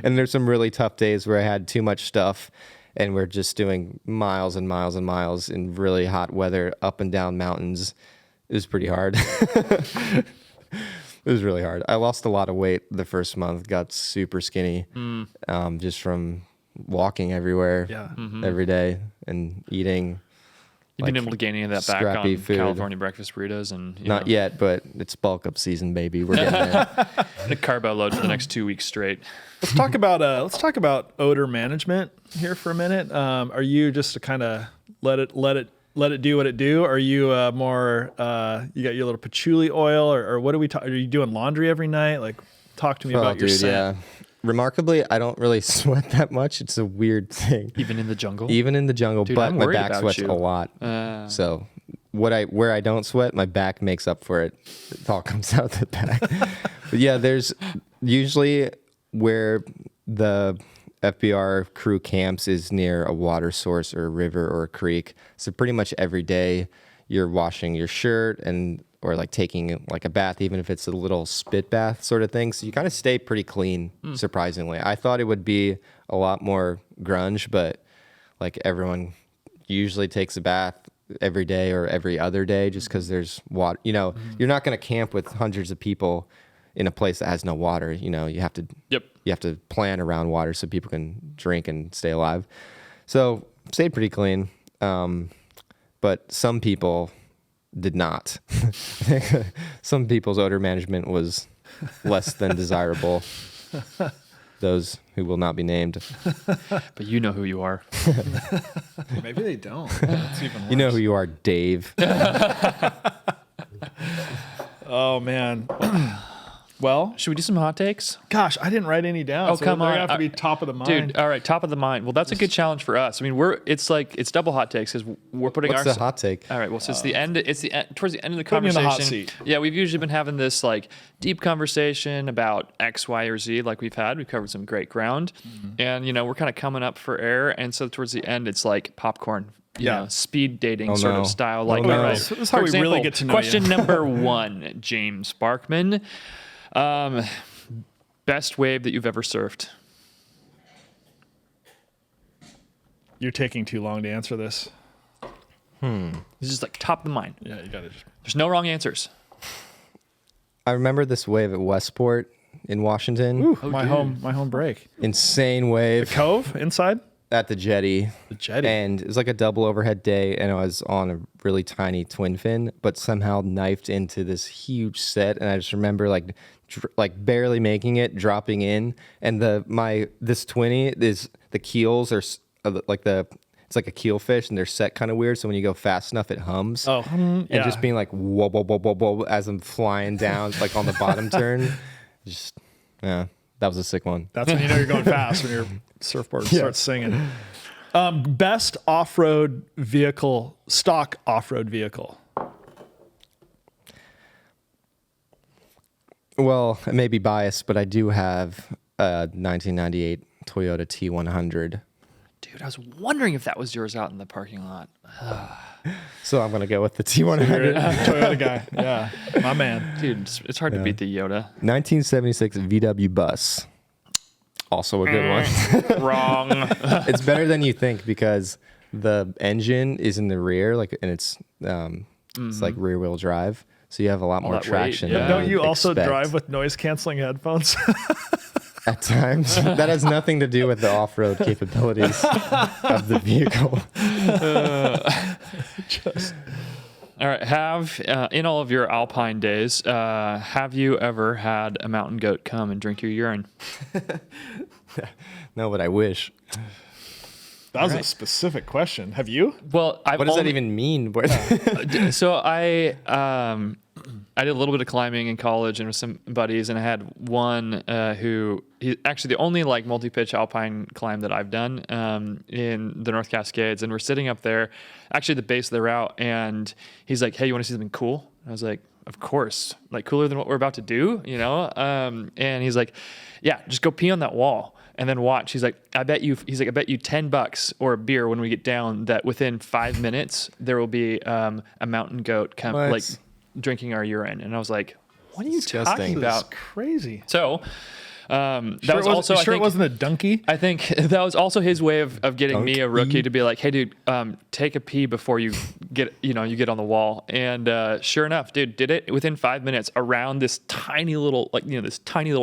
And there's some really tough days where I had too much stuff and we're just doing miles and miles and miles in really hot weather up and down mountains. It was pretty hard. It was really hard. I lost a lot of weight the first month, got super skinny, just from walking everywhere every day and eating. You've been able to gain any of that back on food. California breakfast burritos and not yet, but it's bulk up season, baby. We're getting there. a carbo load for the next 2 weeks straight. Let's talk about odor management here for a minute. Are you just to kind of let it do what it do? Are you more you got your little patchouli oil or what are we talking? Are you doing laundry every night? Like, talk to me about your scent. Yeah. Remarkably, I don't really sweat that much. It's a weird thing. Even in the jungle? Dude, but my back sweats a lot. So where I don't sweat, my back makes up for it. It all comes out the back. But yeah, there's usually where the FBR crew camps is near a water source or a river or a creek. So pretty much every day you're washing your shirt or like taking like a bath, even if it's a little spit bath sort of thing. So you kind of stay pretty clean, surprisingly. I thought it would be a lot more grunge, but like everyone usually takes a bath every day or every other day just because there's water. You know, you're not going to camp with hundreds of people in a place that has no water. You know, you have to plan around water so people can drink and stay alive. So stayed pretty clean. But some people did not. Some people's odor management was less than desirable. Those who will not be named. But you know who you are. Maybe they don't. That's even worse. You know who you are, Dave. Oh, man. Well, should we do some hot takes? Gosh, I didn't write any down. Oh, so come on. They're going to have to be top of the mind. Dude, all right, top of the mind. Well, that's a good challenge for us. I mean, it's double hot takes because we're putting What's the hot take? All right, well, so it's towards the end of the Put me in conversation. the hot seat. Yeah, we've usually been having this like deep conversation about X, Y, or Z like we've had. We've covered some great ground. And, we're kind of coming up for air. And so towards the end, it's like popcorn. You know, speed dating sort of style. Like, no. Right. So this is how we really get to know question you. number 1, James Barkman. Best wave that you've ever surfed? You're taking too long to answer this. This is like top of the mind. Yeah, you got to just... There's no wrong answers. I remember this wave at Westport in Washington. Ooh, my home break. Insane wave. The cove inside? At the jetty. The jetty. And it was like a double overhead day, and I was on a really tiny twin fin, but somehow knifed into this huge set. And I just remember like barely making it, dropping in, and this twinny is the keels are like it's like a keel fish, and they're set kind of weird. So when you go fast enough, it hums. Oh, and just being like whoa, whoa, whoa, whoa, whoa, as I'm flying down like on the bottom turn. Just that was a sick one. That's when you know you're going fast, when your surfboard starts singing. Best off-road vehicle, stock off-road vehicle. Well, I may be biased, but I do have a 1998 Toyota T100. Dude, I was wondering if that was yours out in the parking lot. So I'm going to go with the T100. Toyota guy. Yeah, my man. Dude, it's hard to beat the Yoda. 1976 VW bus. Also a good one. Wrong. It's better than you think because the engine is in the rear, and it's like rear wheel drive. So you have a lot more traction. Weight, yeah. than Don't you also expect. drive with noise-canceling headphones? At times. That has nothing to do with the off-road capabilities of the vehicle. All right. In all of your alpine days, have you ever had a mountain goat come and drink your urine? No, but I wish. That was a specific question. Have you? Well, What does that even mean? So I I did a little bit of climbing in college and with some buddies, and I had one he actually the only like multi-pitch alpine climb that I've done in the North Cascades, and we're sitting up there, actually at the base of the route, and he's like, "Hey, you want to see something cool?" I was like, "Of course, like cooler than what we're about to do, you know?" And he's like, "Yeah, just go pee on that wall and then watch." He's like, I bet you $10 or a beer when we get down that within 5 minutes there will be a mountain goat like drinking our urine." And I was like, "What are you talking about?" That's crazy. So that Sure was also, it wasn't a donkey? I think that was also his way of getting me, a rookie, to be like, "Hey, dude, take a pee before you get on the wall." And sure enough, dude, did it within 5 minutes. Around this tiny little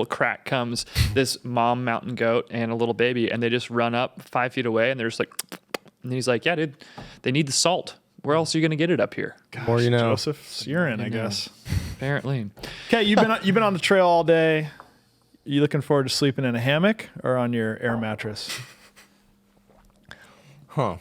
crack comes this mom mountain goat and a little baby, and they just run up 5 feet away, and they're just like, and he's like, "Yeah, dude, they need the salt. Where else are you gonna get it up here?" Gosh, Or, Joseph's urine, I guess. Apparently. Okay, you've been on the trail all day. You looking forward to sleeping in a hammock or on your air mattress? Huh.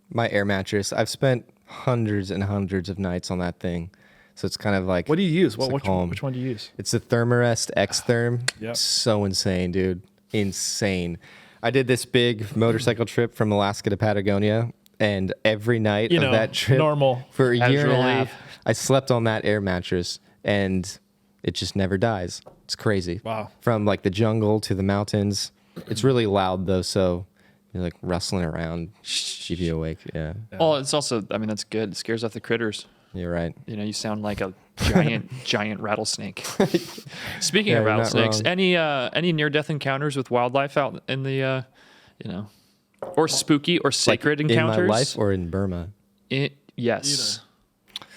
My air mattress. I've spent hundreds and hundreds of nights on that thing. So it's kind of like... What do you use? like Which one do you use? It's the Thermarest X-Therm. Yep. So insane, dude. Insane. I did this big motorcycle trip from Alaska to Patagonia, and every night of that trip, normal. for a year and a Casually. half, I slept on that air mattress, and it just never dies. It's crazy. Wow. From like the jungle to the mountains. It's really loud though, so you're like rustling around, keep you awake. Yeah, Well, it's also, I mean, that's good. It scares off the critters. you're right. You know, you sound like a giant rattlesnake. Speaking Yeah, of you're not rattlesnakes, wrong. any near-death encounters with wildlife out in the, or spooky or sacred encounters? In my life or in Burma? Yes.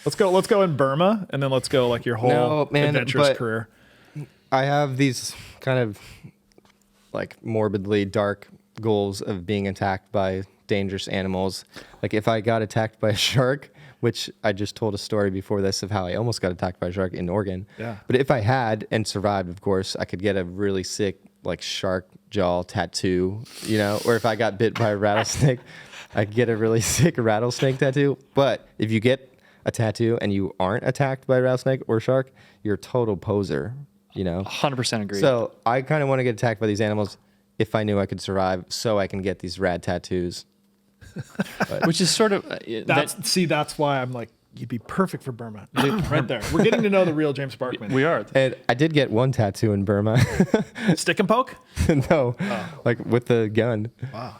Let's go in Burma, and then let's go like your whole No, man, adventurous but- career. I have these kind of like morbidly dark goals of being attacked by dangerous animals. Like if I got attacked by a shark, which I just told a story before this of how I almost got attacked by a shark in Oregon. Yeah. But if I had and survived, of course, I could get a really sick like shark jaw tattoo, or if I got bit by a rattlesnake, I could get a really sick rattlesnake tattoo. But if you get a tattoo and you aren't attacked by a rattlesnake or shark, you're a total poser, 100% agree. So I kind of want to get attacked by these animals if I knew I could survive, so I can get these rad tattoos. Which is sort of That's why I'm like, you'd be perfect for Burma. Right there. We're getting to know the real James Barkman. we are. And I did get one tattoo in Burma. Stick and poke? No, like with the gun. Wow.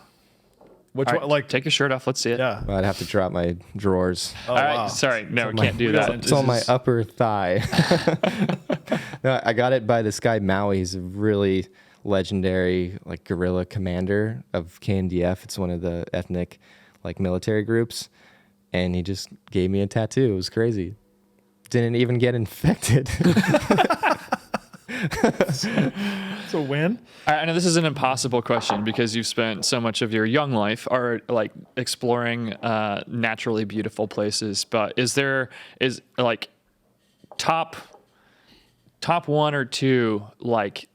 Which All one? right, Like, take your shirt off. Let's see it. yeah. I'd have to drop my drawers. Oh, All right. wow. Sorry. No, we can't do that. It's on my upper thigh. No, I got it by this guy Maui. He's a really legendary like guerrilla commander of KNDF. It's one of the ethnic like military groups, and he just gave me a tattoo. It was crazy. Didn't even get infected. It's a win. I know this is an impossible question because you've spent so much of your young life like exploring naturally beautiful places. But is like top one or two like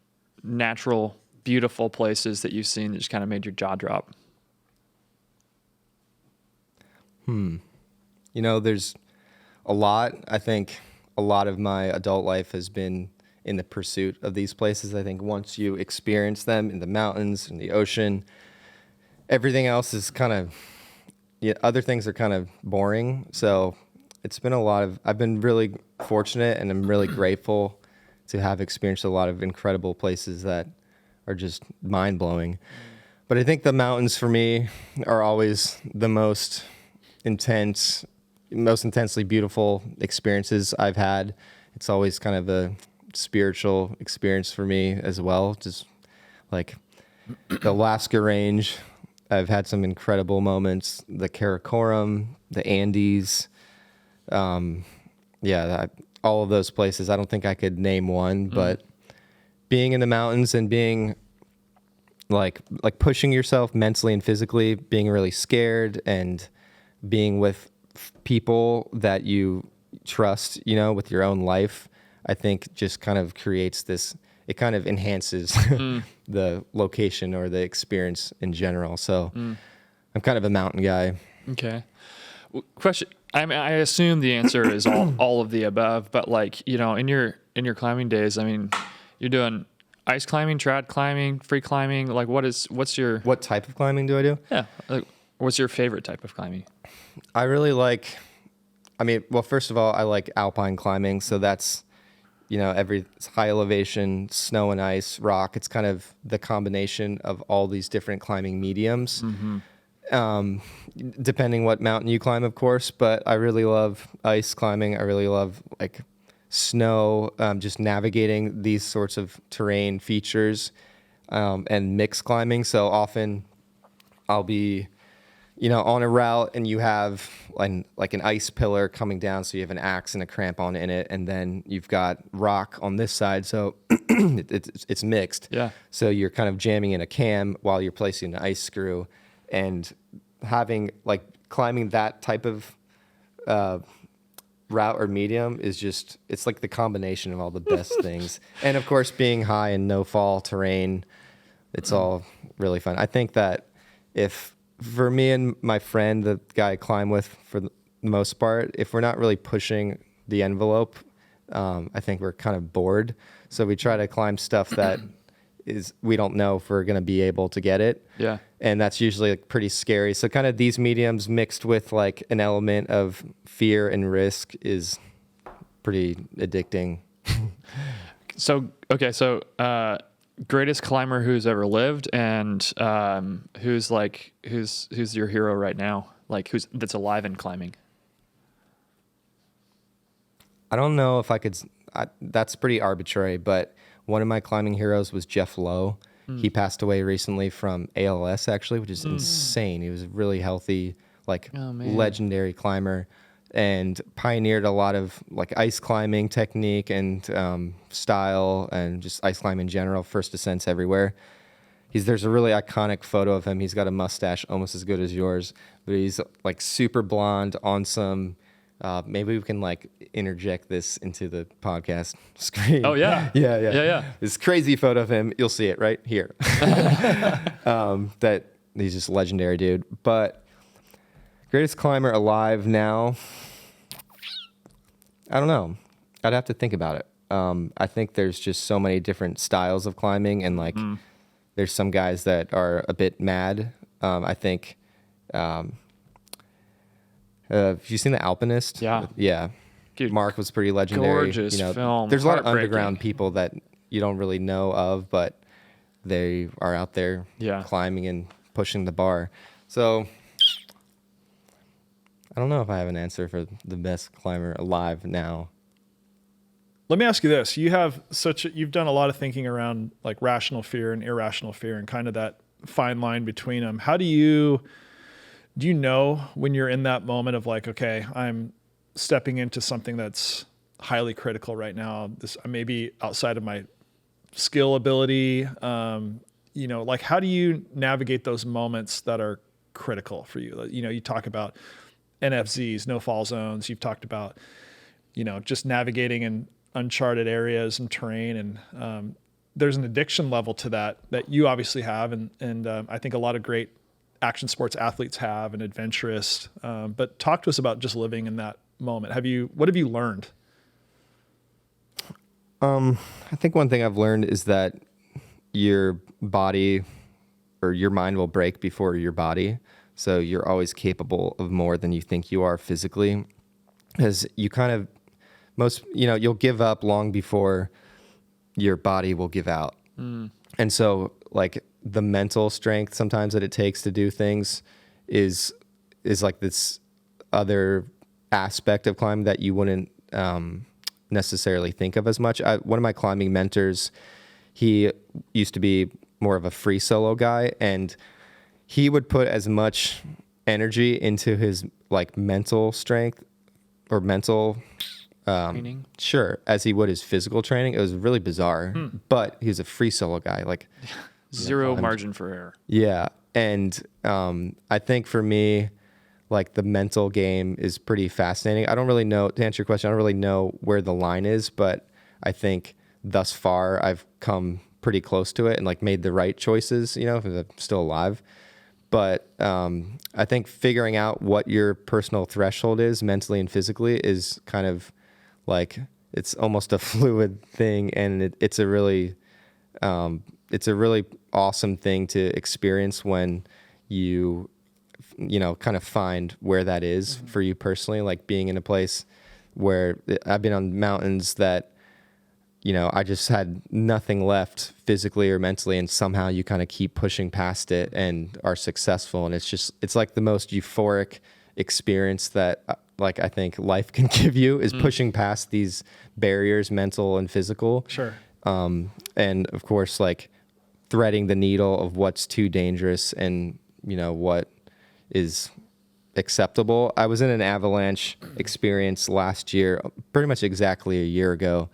natural beautiful places that you've seen that just kind of made your jaw drop? There's a lot. I think a lot of my adult life has been in the pursuit of these places. I think once you experience them in the mountains, in the ocean, everything else is other things are kind of boring. So it's been I've been really fortunate, and I'm really grateful to have experienced a lot of incredible places that are just mind-blowing. But I think the mountains for me are always the most intensely beautiful experiences I've had. It's always kind of a spiritual experience for me as well. Just like the Alaska range, I've had some incredible moments. The Karakoram, the Andes, all of those places. I don't think I could name one, but being in the mountains and being like pushing yourself mentally and physically, being really scared and being with people that you trust, with your own life, I think just kind of creates this, it kind of enhances the location or the experience in general. So I'm kind of a mountain guy. Okay. Question. I mean, I assume the answer is all of the above, but like, you know, in your climbing days, I mean, you're doing ice climbing, trad climbing, free climbing. Like what's your, What type of climbing do I do? yeah, like, what's your favorite type of climbing? I really like, I mean, well, first of all, I like alpine climbing. So that's, you know, it's high elevation, snow and ice, rock. It's kind of the combination of all these different climbing mediums. Depending what mountain you climb, of course, but I really love ice climbing. I really love like snow, just navigating these sorts of terrain features, and mixed climbing. So often I'll be, you know, on a route and you have like an ice pillar coming down. So you have an axe and a crampon in it. And then you've got rock on this side. So it's mixed. Yeah. So you're kind of jamming in a cam while you're placing an ice screw, and having like climbing that type of route or medium is just, it's like the combination of all the best things. And of course, being high and no fall terrain, it's all really fun. I think that for me and my friend, the guy I climb with for the most part, if we're not really pushing the envelope, I think we're kind of bored. So we try to climb stuff that we don't know if we're going to be able to get it. Yeah. And that's usually like pretty scary. So kind of these mediums mixed with like an element of fear and risk is pretty addicting. So, okay. So, greatest climber who's ever lived, and who's your hero right now? Like that's alive and climbing. I don't know if I could, that's pretty arbitrary, but one of my climbing heroes was Jeff Lowe. He passed away recently from ALS, actually, which is insane. He was a really healthy, like legendary climber, and pioneered a lot of like ice climbing technique and style, and just ice climbing in general, first ascents everywhere. There's a really iconic photo of him. He's got a mustache almost as good as yours, but he's like super blonde on some, maybe we can like interject this into the podcast screen. Oh yeah. Yeah. This crazy photo of him. You'll see it right here. That he's just legendary, dude. But greatest climber alive now, I don't know. I'd have to think about it. I think there's just so many different styles of climbing, and like there's some guys that are a bit mad. I think, have you seen The Alpinist? Yeah. Dude, Mark was pretty legendary. Gorgeous film. There's a lot of underground people that you don't really know of, but they are out there climbing and pushing the bar. So I don't know if I have an answer for the best climber alive now. Let me ask you this. You've done a lot of thinking around like rational fear and irrational fear and kind of that fine line between them. How do you know when you're in that moment of like, okay, I'm stepping into something that's highly critical right now. I may be outside of my skill ability. Like how do you navigate those moments that are critical for you? You know, you talk about NFZs, no fall zones. You've talked about, just navigating in uncharted areas and terrain. And there's an addiction level to that you obviously have. And I think a lot of great action sports athletes have, and adventurous. But talk to us about just living in that moment. What have you learned? I think one thing I've learned is that your body or your mind will break before your body. So you're always capable of more than you think you are physically, because you kind of you'll give up long before your body will give out. And so like the mental strength sometimes that it takes to do things is like this other aspect of climbing that you wouldn't necessarily think of as much. One of my climbing mentors, he used to be more of a free solo guy, and he would put as much energy into his like mental strength or mental training, as he would his physical training. It was really bizarre, but he was a free solo guy, like zero margin for error. Yeah. And I think for me, like the mental game is pretty fascinating. I don't really know, to answer your question, I don't really know where the line is, but I think thus far I've come pretty close to it and like made the right choices, because I'm still alive. But I think figuring out what your personal threshold is mentally and physically is kind of like, it's almost a fluid thing, and it's a really awesome thing to experience when you kind of find where that is for you personally. Like being in a place where I've been on mountains that, I just had nothing left physically or mentally, and somehow you kind of keep pushing past it and are successful. And it's like the most euphoric experience that like I think life can give you, is pushing past these barriers, mental and physical. Sure. And of course, like threading the needle of what's too dangerous and, what is acceptable. I was in an avalanche experience last year, pretty much exactly a year ago,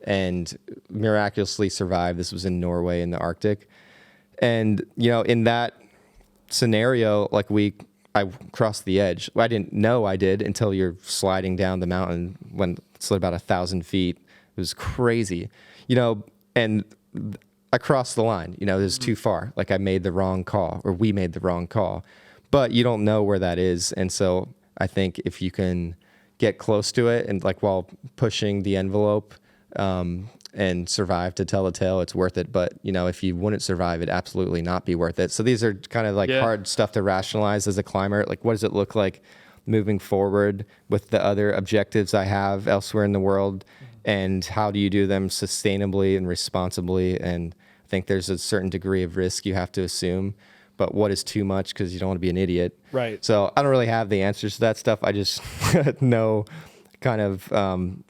and miraculously survived. This was in Norway in the Arctic. And, in that scenario, like I crossed the edge. I didn't know I did until you're sliding down the mountain when it's about 1,000 feet. It was crazy, and I crossed the line, it was too far. Like I made the wrong call, or we made the wrong call, but you don't know where that is. And so I think if you can get close to it and like while pushing the envelope, and survive to tell the tale, it's worth it. But if you wouldn't survive, it'd absolutely not be worth it. So these are kind of like hard stuff to rationalize as a climber. Like, what does it look like moving forward with the other objectives I have elsewhere in the world? And how do you do them sustainably and responsibly? And I think there's a certain degree of risk you have to assume, but what is too much, because you don't want to be an idiot. Right. So I don't really have the answers to that stuff. I just know kind of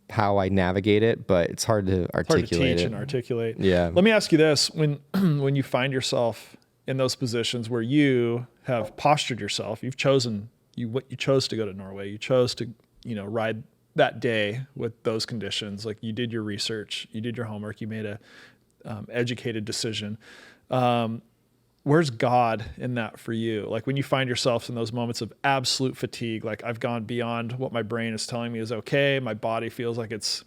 how I navigate it, but it's hard to articulate. Hard to teach and articulate. Yeah. Let me ask you this: when you find yourself in those positions where you have postured yourself, you've chosen you chose to go to Norway, you chose to ride that day with those conditions. Like you did your research, you did your homework, you made a educated decision. Where's God in that for you? Like when you find yourself in those moments of absolute fatigue, like I've gone beyond what my brain is telling me is okay, my body feels like it's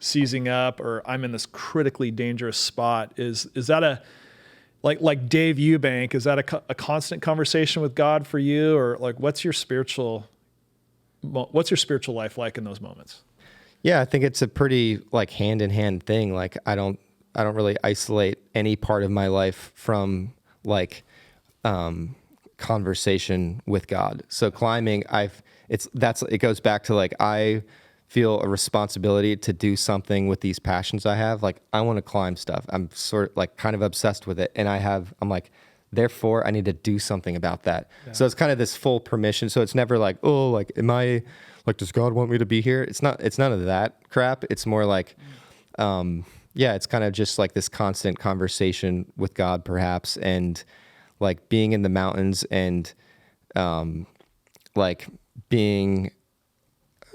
seizing up, or I'm in this critically dangerous spot. Is that a, like Dave Eubank, is that a constant conversation with God for you? Or like, what's your spiritual life like in those moments? Yeah, I think it's a pretty like hand in hand thing. Like I don't really isolate any part of my life from like conversation with God. So climbing, it goes back to like I feel a responsibility to do something with these passions I have. Like I want to climb stuff. I'm sort of like kind of obsessed with it, and I'm like, therefore I need to do something about that. Yeah. So it's kind of this full permission. So it's never like, oh, like am I like, does God want me to be here? It's none of that crap. It's more like it's kind of just like this constant conversation with God, perhaps, and like being in the mountains and like being,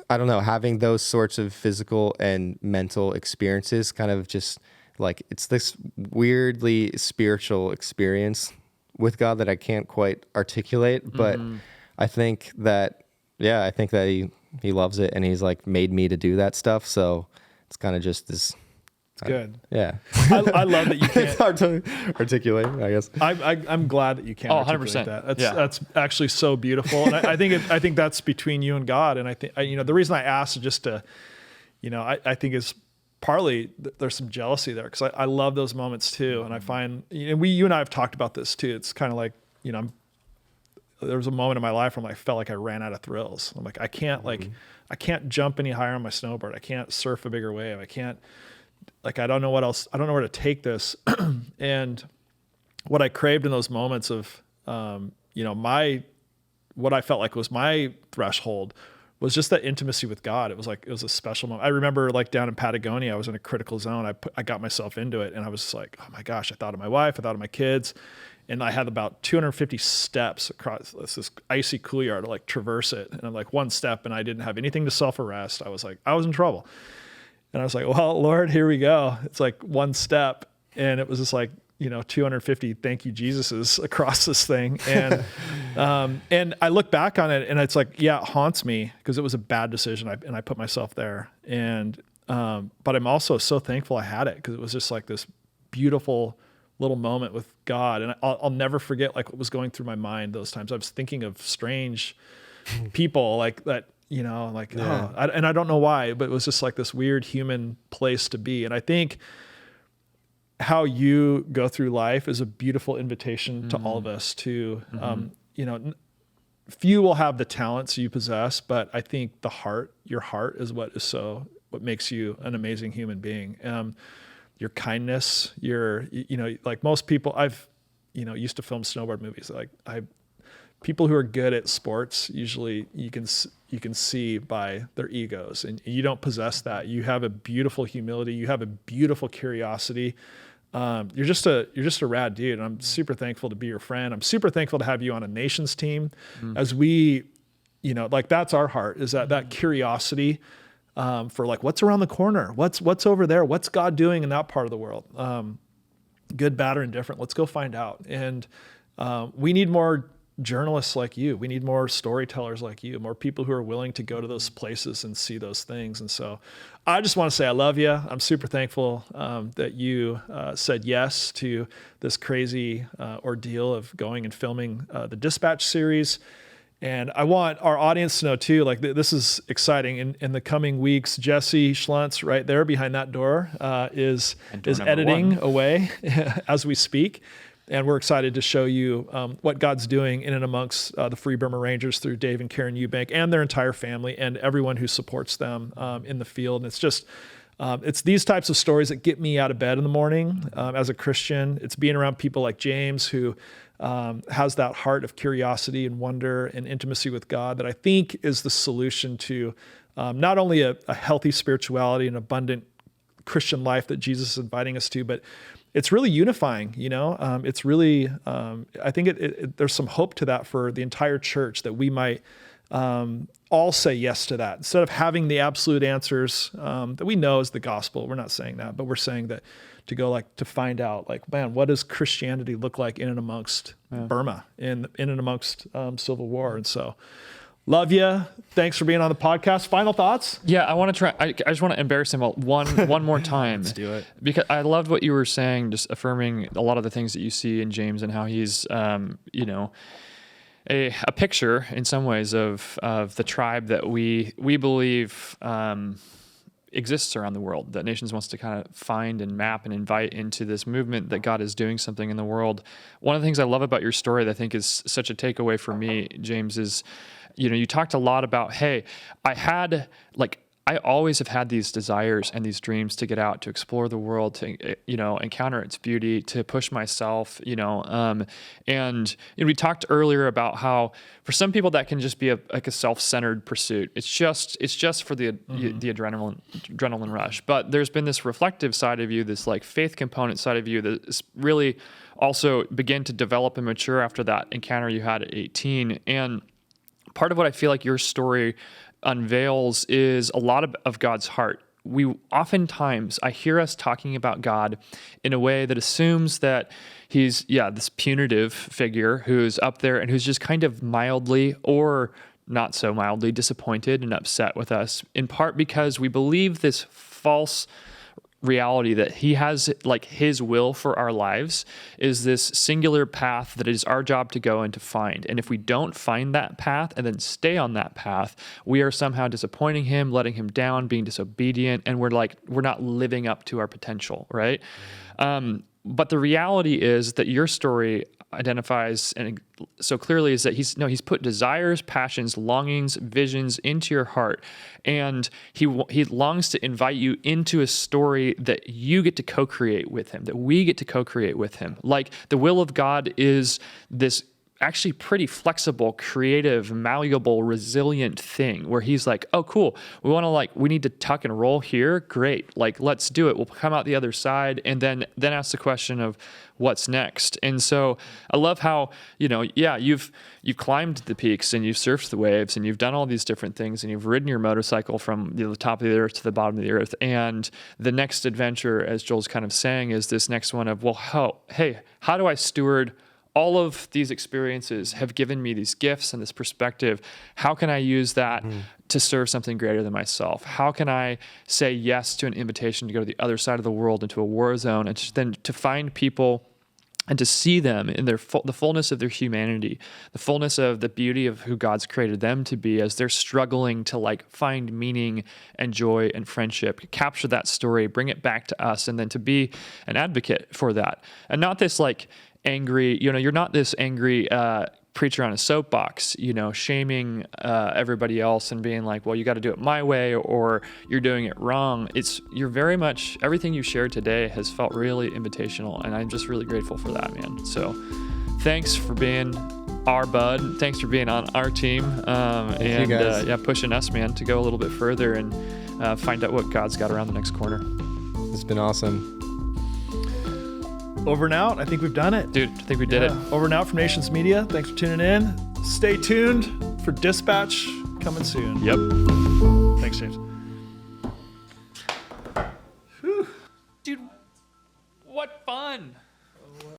I don't know, having those sorts of physical and mental experiences, kind of just like it's this weirdly spiritual experience with God that I can't quite articulate, but I think that he loves it, and he's like made me to do that stuff. So it's kind of just this. It's good. Yeah. I love that you can't. It's hard to articulate, I guess. I'm glad that you can't articulate 100%. that. That's actually so beautiful. And I think that's between you and God. And I think, the reason I asked is just to, I think is partly there's some jealousy there, because I love those moments too. And I find, you and I have talked about this too. It's kind of like, there was a moment in my life where I felt like I ran out of thrills. I'm like, I can't jump any higher on my snowboard. I can't surf a bigger wave. I can't, like, I don't know what else. I don't know where to take this. And what I craved in those moments of, what I felt like was my threshold was just that intimacy with God. It was a special moment. I remember like down in Patagonia, I was in a critical zone. I got myself into it, and I was just like, oh my gosh, I thought of my wife, I thought of my kids. And I had about 250 steps across this icy couloir to like traverse it. And I'm like one step, and I didn't have anything to self-arrest. I was like, I was in trouble. And I was like, well, Lord, here we go. It's like one step. And it was just like, 250 thank you Jesuses across this thing. And and I look back on it, and it's like, yeah, it haunts me because it was a bad decision. And I put myself there. And but I'm also so thankful I had it, because it was just like this beautiful little moment with God. And I'll never forget like what was going through my mind those times. I was thinking of strange people like that, you know, like, and I don't know why, but it was just like this weird human place to be. And I think how you go through life is a beautiful invitation to all of us to, you know, few will have the talents you possess, but I think your heart is what makes you an amazing human being. Your kindness, you know, like most people used to film snowboard movies. Like people who are good at sports, usually you can see by their egos, and you don't possess that. You have a beautiful humility. You have a beautiful curiosity. You're just a rad dude. And I'm super thankful to be your friend. I'm super thankful to have you on a nations team as we, you know, like that's our heart, is that curiosity, for like, what's around the corner? What's over there? What's God doing in that part of the world? Good, bad, or indifferent. Let's go find out. And, we need more journalists like you. We need more storytellers like you, more people who are willing to go to those places and see those things. And so I just want to say I love you. I'm super thankful that you said yes to this crazy ordeal of going and filming the Dispatch series. And I want our audience to know too, like this is exciting. In the coming weeks, Jesse Schluntz right there behind that door is editing away as we speak. And we're excited to show you what God's doing in and amongst the Free Burma Rangers through Dave and Karen Eubank and their entire family and everyone who supports them in the field. And it's just, it's these types of stories that get me out of bed in the morning as a Christian. It's being around people like James who has that heart of curiosity and wonder and intimacy with God that I think is the solution to not only a healthy spirituality and abundant Christian life that Jesus is inviting us to, but it's really unifying, you know. It's really, I think there's some hope to that for the entire church, that we might all say yes to that instead of having the absolute answers that we know is the gospel. We're not saying that, but we're saying that to go like to find out, like, man, what does Christianity look like in and amongst Burma, in and amongst civil war? And so, love you. Thanks for being on the podcast. Final thoughts? Yeah, I want to try. I just want to embarrass him one more time. Let's do it. Because I loved what you were saying, just affirming a lot of the things that you see in James and how he's, you know, a picture in some ways of the tribe that we believe exists around the world, that Nations wants to kind of find and map and invite into this movement that God is doing something in the world. One of the things I love about your story that I think is such a takeaway for me, James, is, you know, you talked a lot about, hey, I always have had these desires and these dreams to get out, to explore the world, to, you know, encounter its beauty, to push myself, you know. And you know, we talked earlier about how for some people that can just be a self-centered pursuit. It's just for the adrenaline rush. But there's been this reflective side of you, this like faith component side of you that really also began to develop and mature after that encounter you had at 18. And part of what I feel like your story unveils is a lot of God's heart. I hear us talking about God in a way that assumes that he's, this punitive figure who's up there and who's just kind of mildly or not so mildly disappointed and upset with us, in part because we believe this false reality that he has, like, his will for our lives is this singular path that it is our job to go and to find. And if we don't find that path and then stay on that path, we are somehow disappointing him, letting him down, being disobedient, and we're not living up to our potential, right? But the reality is that your story identifies and so clearly is that he's put desires, passions, longings, visions into your heart, and he longs to invite you into a story that you get to co-create with him, that we get to co-create with him. Like, the will of God is this actually pretty flexible, creative, malleable, resilient thing where he's like, oh, cool. We need to tuck and roll here. Great. Like, let's do it. We'll come out the other side and then ask the question of what's next. And so I love how, you've climbed the peaks and you've surfed the waves and you've done all these different things and you've ridden your motorcycle from the top of the earth to the bottom of the earth. And the next adventure, as Joel's kind of saying, is this next one of, how do I steward all of these experiences have given me these gifts and this perspective. How can I use that to serve something greater than myself? How can I say yes to an invitation to go to the other side of the world, into a war zone, and then to find people and to see them in their the fullness of their humanity, the fullness of the beauty of who God's created them to be as they're struggling to like find meaning and joy and friendship, capture that story, bring it back to us, and then to be an advocate for that. And not this like angry, you're not this angry preacher on a soapbox, shaming everybody else and being like, well, you got to do it my way or you're doing it wrong. You're very much, everything you shared today has felt really invitational, and I'm just really grateful for that, man. So thanks for being our bud. Thanks for being on our team, and pushing us, man, to go a little bit further and find out what God's got around the next corner. It's been awesome. Over and out. I think we've done it. Dude, I think we did it. Over and out from Nations Media. Thanks for tuning in. Stay tuned for Dispatch coming soon. Yep. Thanks, James. Dude, what fun.